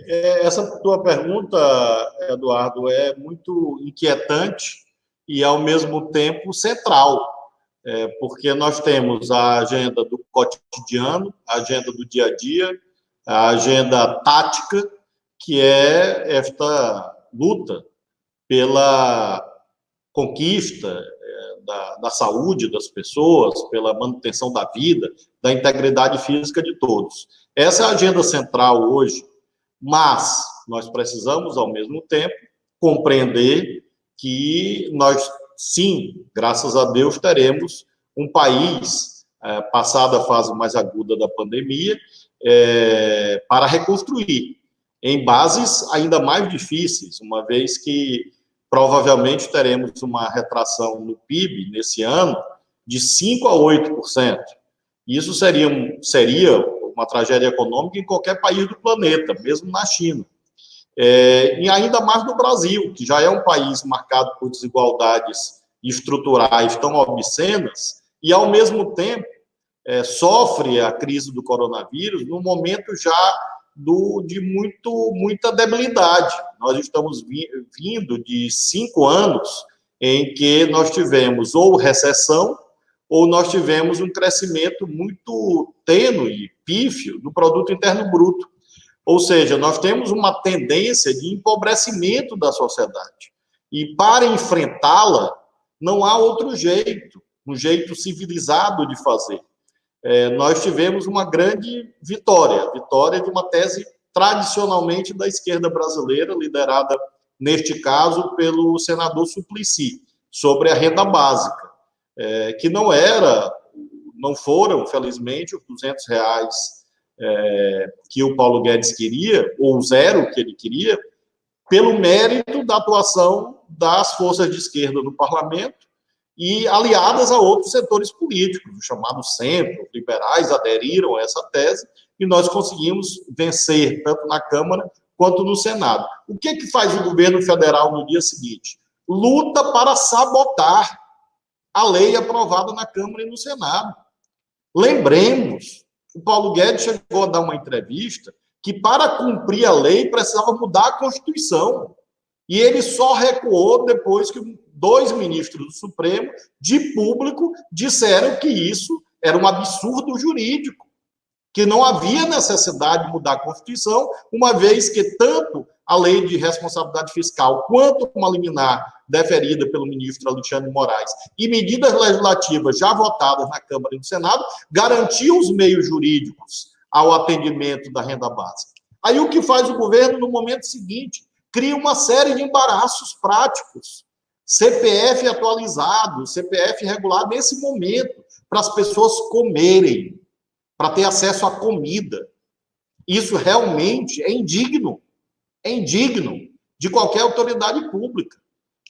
Essa tua pergunta, Eduardo, é muito inquietante e, ao mesmo tempo, central, porque nós temos a agenda do cotidiano, a agenda do dia a dia, a agenda tática, que é esta luta pela conquista da saúde das pessoas, pela manutenção da vida, da integridade física de todos. Essa é a agenda central hoje, mas nós precisamos, ao mesmo tempo, compreender que nós, sim, graças a Deus, teremos um país, passada a fase mais aguda da pandemia, para reconstruir, em bases ainda mais difíceis, uma vez que provavelmente teremos uma retração no PIB nesse ano de 5% a 8%. Isso seria uma tragédia econômica em qualquer país do planeta, mesmo na China. E ainda mais no Brasil, que já é um país marcado por desigualdades estruturais tão obscenas, e, ao mesmo tempo, sofre a crise do coronavírus no momento já de muita debilidade. Nós estamos vindo de 5 anos em que nós tivemos ou recessão, ou nós tivemos um crescimento muito tênue, pífio, do produto interno bruto. Ou seja, nós temos uma tendência de empobrecimento da sociedade. E, para enfrentá-la, não há outro jeito, um jeito civilizado de fazer. Nós tivemos uma grande vitória de uma tese tradicionalmente da esquerda brasileira, liderada neste caso pelo senador Suplicy, sobre a renda básica, que não foram, felizmente, os R$200 que o Paulo Guedes queria, ou o zero que ele queria, pelo mérito da atuação das forças de esquerda no parlamento e aliadas a outros setores políticos, os chamados centro, liberais aderiram a essa tese, e nós conseguimos vencer, tanto na Câmara quanto no Senado. O que faz o governo federal no dia seguinte? Luta para sabotar a lei aprovada na Câmara e no Senado. Lembremos, o Paulo Guedes chegou a dar uma entrevista que, para cumprir a lei, precisava mudar a Constituição. E ele só recuou depois que 2 ministros do Supremo, de público, disseram que isso era um absurdo jurídico, que não havia necessidade de mudar a Constituição, uma vez que tanto a lei de responsabilidade fiscal quanto uma liminar deferida pelo ministro Alexandre de Moraes e medidas legislativas já votadas na Câmara e no Senado garantiam os meios jurídicos ao atendimento da renda básica. Aí o que faz o governo no momento seguinte? Cria uma série de embaraços práticos. CPF atualizado, CPF regulado nesse momento, para as pessoas comerem, para ter acesso à comida. Isso realmente é indigno de qualquer autoridade pública.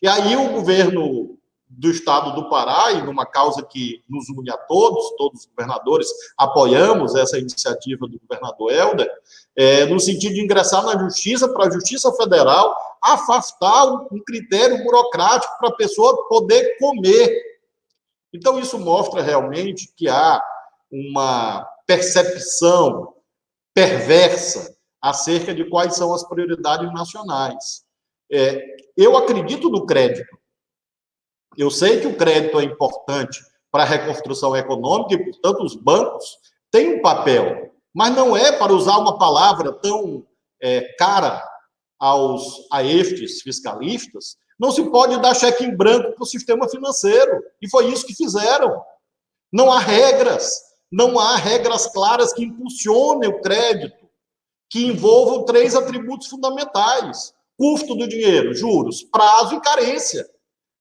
E aí o governo do estado do Pará, e numa causa que nos une a todos os governadores apoiamos essa iniciativa do governador Helder, no sentido de ingressar na justiça, para a Justiça Federal, afastar um critério burocrático para a pessoa poder comer. Então, isso mostra realmente que há uma percepção perversa acerca de quais são as prioridades nacionais. Eu acredito no crédito. Eu sei que o crédito é importante para a reconstrução econômica e, portanto, os bancos têm um papel, mas não é, para usar uma palavra tão cara a estes fiscalistas, não se pode dar cheque em branco para o sistema financeiro, e foi isso que fizeram. Não há regras claras que impulsionem o crédito, que envolvam 3 atributos fundamentais: custo do dinheiro, juros, prazo e carência.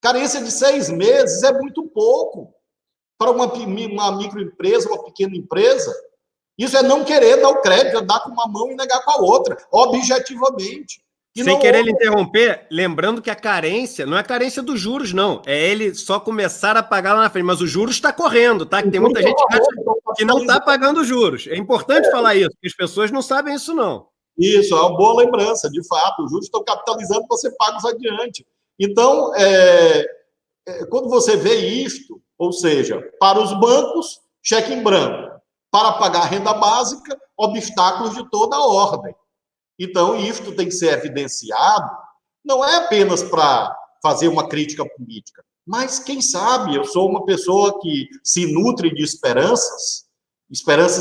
Carência de 6 meses é muito pouco para uma microempresa, uma pequena empresa. Isso é não querer dar o crédito, é dar com uma mão e negar com a outra, objetivamente. Sem querer lhe interromper, lembrando que a carência não é a carência dos juros, não. É ele só começar a pagar lá na frente. Mas o juros está correndo, tá? Que tem muita gente que não está pagando juros. É importante falar isso, porque as pessoas não sabem isso, não. Isso, é uma boa lembrança. De fato, os juros estão capitalizando para ser pagos adiante. Então, quando você vê isto, ou seja, para os bancos, cheque em branco. Para pagar a renda básica, obstáculos de toda a ordem. Então, isto tem que ser evidenciado, não é apenas para fazer uma crítica política, mas, quem sabe, eu sou uma pessoa que se nutre de esperanças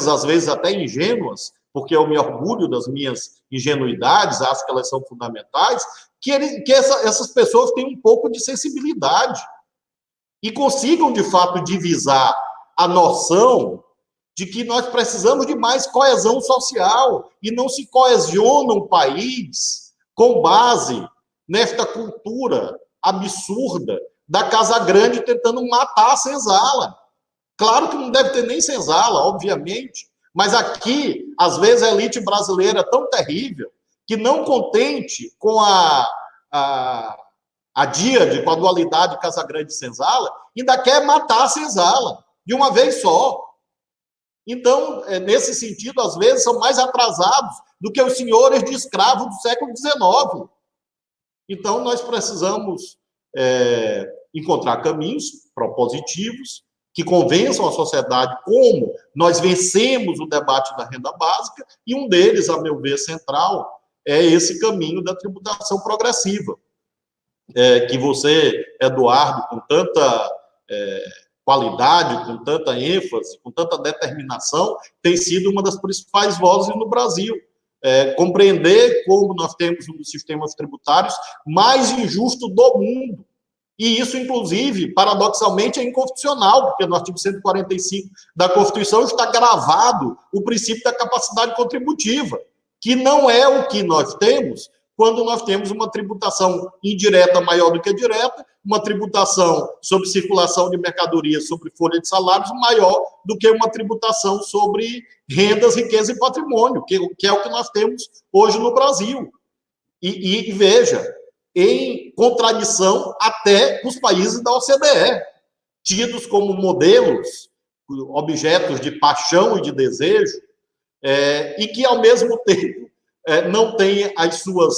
às vezes até ingênuas, porque eu me orgulho das minhas ingenuidades, acho que elas são fundamentais, que essas pessoas tenham um pouco de sensibilidade e consigam, de fato, divisar a noção de que nós precisamos de mais coesão social, e não se coesiona um país com base nesta cultura absurda da Casa Grande tentando matar a senzala. Claro que não deve ter nem senzala, obviamente, mas aqui, às vezes, a elite brasileira é tão terrível que, não contente com a díade, com a dualidade Casa Grande e senzala, ainda quer matar a senzala de uma vez só. Então, nesse sentido, às vezes, são mais atrasados do que os senhores de escravo do século XIX. Então, nós precisamos encontrar caminhos propositivos que convençam a sociedade como nós vencemos o debate da renda básica, e um deles, a meu ver, central, é esse caminho da tributação progressiva, que você, Eduardo, com tanta qualidade, com tanta ênfase, com tanta determinação, tem sido uma das principais vozes no Brasil. Compreender como nós temos um dos sistemas tributários mais injusto do mundo. E isso, inclusive, paradoxalmente, é inconstitucional, porque no artigo 145 da Constituição está gravado o princípio da capacidade contributiva, que não é o que nós temos quando nós temos uma tributação indireta maior do que a direta, uma tributação sobre circulação de mercadorias, sobre folha de salários maior do que uma tributação sobre rendas, riqueza e patrimônio, que é o que nós temos hoje no Brasil. E veja, em contradição até com os países da OCDE, tidos como modelos, objetos de paixão e de desejo, e que, ao mesmo tempo, não têm as suas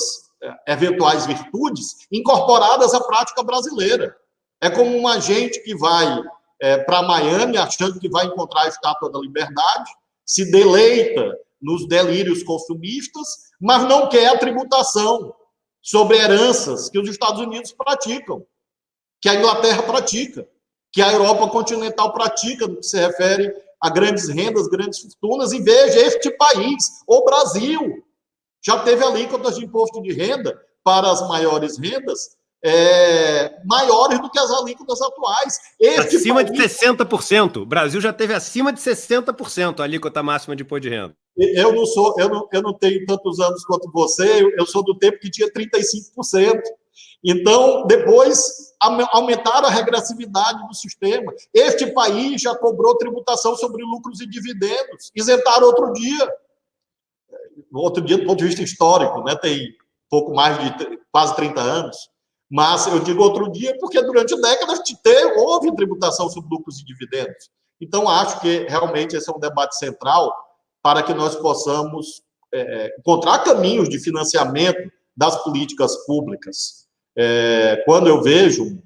eventuais virtudes incorporadas à prática brasileira. É como uma gente que vai para Miami achando que vai encontrar a Estátua da Liberdade, se deleita nos delírios consumistas, mas não quer a tributação sobre heranças que os Estados Unidos praticam, que a Inglaterra pratica, que a Europa continental pratica, no que se refere a grandes rendas, grandes fortunas. E veja, este país, o Brasil, já teve alíquotas de imposto de renda para as maiores rendas maiores do que as alíquotas atuais. Acima de 60%. O Brasil já teve acima de 60% a alíquota máxima de imposto de renda. Eu não tenho tantos anos quanto você, eu sou do tempo que tinha 35%. Então, depois aumentaram a regressividade do sistema. Este país já cobrou tributação sobre lucros e dividendos, isentaram outro dia do ponto de vista histórico, né? Tem pouco mais de quase 30 anos, mas eu digo outro dia porque durante décadas houve tributação sobre lucros e dividendos. Então, acho que realmente esse é um debate central para que nós possamos encontrar caminhos de financiamento das políticas públicas. Quando eu vejo um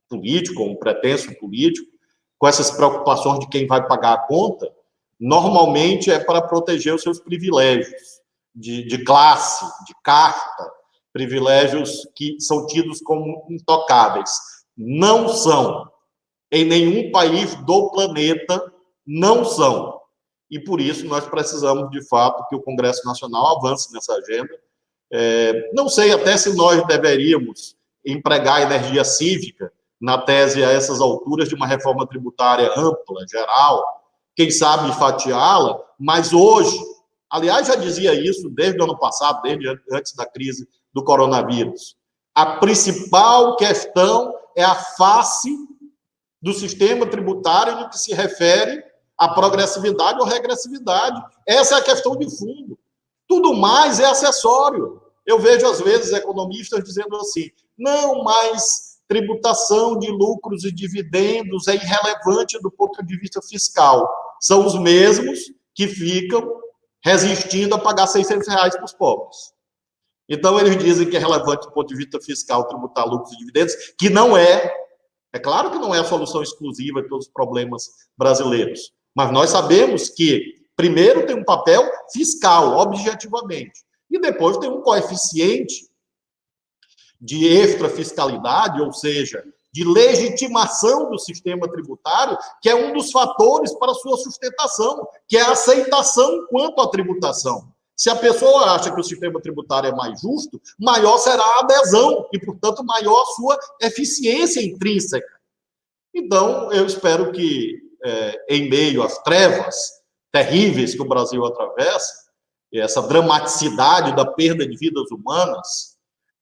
político, um pretenso político, com essas preocupações de quem vai pagar a conta, normalmente é para proteger os seus privilégios de classe, de casta, privilégios que são tidos como intocáveis. Não são. Em nenhum país do planeta, não são. E por isso nós precisamos, de fato, que o Congresso Nacional avance nessa agenda. Não sei até se nós deveríamos empregar energia cívica na tese a essas alturas de uma reforma tributária ampla, geral, quem sabe fatiá-la, mas hoje, aliás, já dizia isso desde o ano passado, desde antes da crise do coronavírus, a principal questão é a face do sistema tributário no que se refere à progressividade ou regressividade. Essa é a questão de fundo. Tudo mais é acessório. Eu vejo, às vezes, economistas dizendo assim, não, mas tributação de lucros e dividendos é irrelevante do ponto de vista fiscal. São os mesmos que ficam resistindo a pagar R$600 para os pobres. Então, eles dizem que é relevante do ponto de vista fiscal tributar lucros e dividendos, que não é claro que não é a solução exclusiva de todos os problemas brasileiros, mas nós sabemos que, primeiro, tem um papel fiscal, objetivamente, e depois tem um coeficiente de extrafiscalidade, ou seja, de legitimação do sistema tributário, que é um dos fatores para a sua sustentação, que é a aceitação quanto à tributação. Se a pessoa acha que o sistema tributário é mais justo, maior será a adesão e, portanto, maior a sua eficiência intrínseca. Então, eu espero que, em meio às trevas terríveis que o Brasil atravessa, essa dramaticidade da perda de vidas humanas,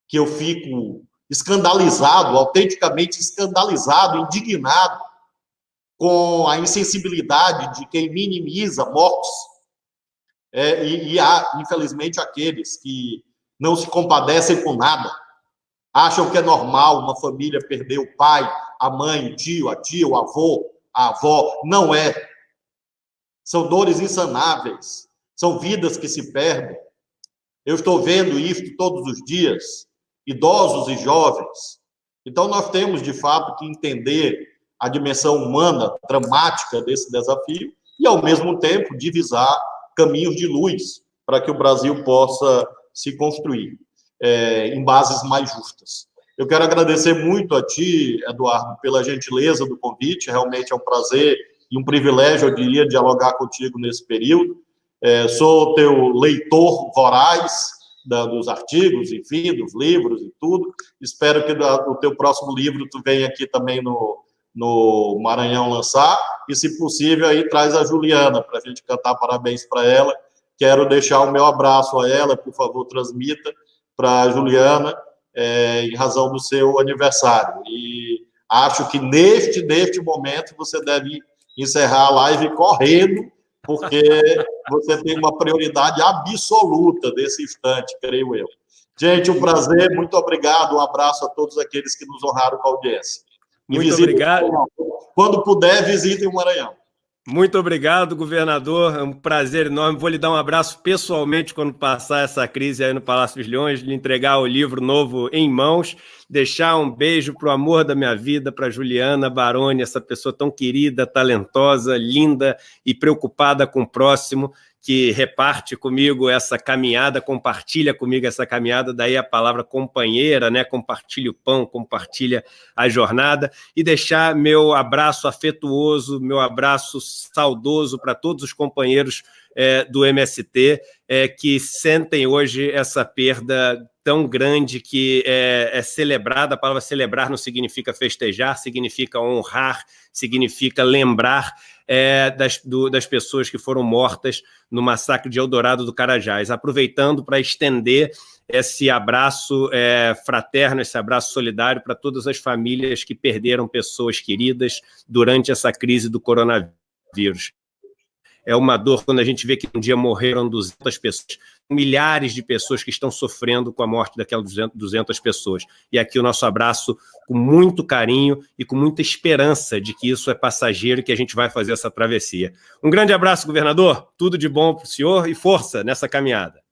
que eu fico escandalizado, autenticamente escandalizado, indignado com a insensibilidade de quem minimiza mortes. E há, infelizmente, aqueles que não se compadecem com nada, acham que é normal uma família perder o pai, a mãe, o tio, a tia, o avô, a avó. Não é. São dores insanáveis, são vidas que se perdem. Eu estou vendo isso todos os dias, idosos e jovens. Então, nós temos, de fato, que entender a dimensão humana, dramática desse desafio e, ao mesmo tempo, divisar caminhos de luz para que o Brasil possa se construir em bases mais justas. Eu quero agradecer muito a ti, Eduardo, pela gentileza do convite. Realmente é um prazer e um privilégio, eu diria, dialogar contigo nesse período. Sou teu leitor voraz dos artigos, enfim, dos livros e tudo. Espero que o teu próximo livro tu venha aqui também no Maranhão lançar, e, se possível, aí traz a Juliana, para a gente cantar parabéns para ela. Quero deixar o meu abraço a ela, por favor, transmita, para a Juliana, em razão do seu aniversário. E acho que neste momento você deve encerrar a live correndo, porque você tem uma prioridade absoluta desse instante, creio eu. Gente, um prazer, muito obrigado, um abraço a todos aqueles que nos honraram com a audiência. Muito obrigado. Quando puder, visitem o Maranhão. Muito obrigado, governador. É um prazer enorme. Vou lhe dar um abraço pessoalmente quando passar essa crise aí no Palácio dos Leões, lhe entregar o livro novo em mãos, deixar um beijo para o amor da minha vida, para Juliana Baroni, essa pessoa tão querida, talentosa, linda e preocupada com o próximo, que reparte comigo essa caminhada, compartilha comigo essa caminhada, daí a palavra companheira, né? Compartilha o pão, compartilha a jornada, e deixar meu abraço afetuoso, meu abraço saudoso para todos os companheiros do MST que sentem hoje essa perda tão grande que é celebrada. A palavra celebrar não significa festejar, significa honrar, significa lembrar das pessoas que foram mortas no massacre de Eldorado do Carajás, aproveitando para estender esse abraço fraterno, esse abraço solidário para todas as famílias que perderam pessoas queridas durante essa crise do coronavírus. É uma dor quando a gente vê que um dia morreram 200 pessoas, milhares de pessoas que estão sofrendo com a morte daquelas 200 pessoas. E aqui o nosso abraço com muito carinho e com muita esperança de que isso é passageiro e que a gente vai fazer essa travessia. Um grande abraço, governador. Tudo de bom para o senhor e força nessa caminhada.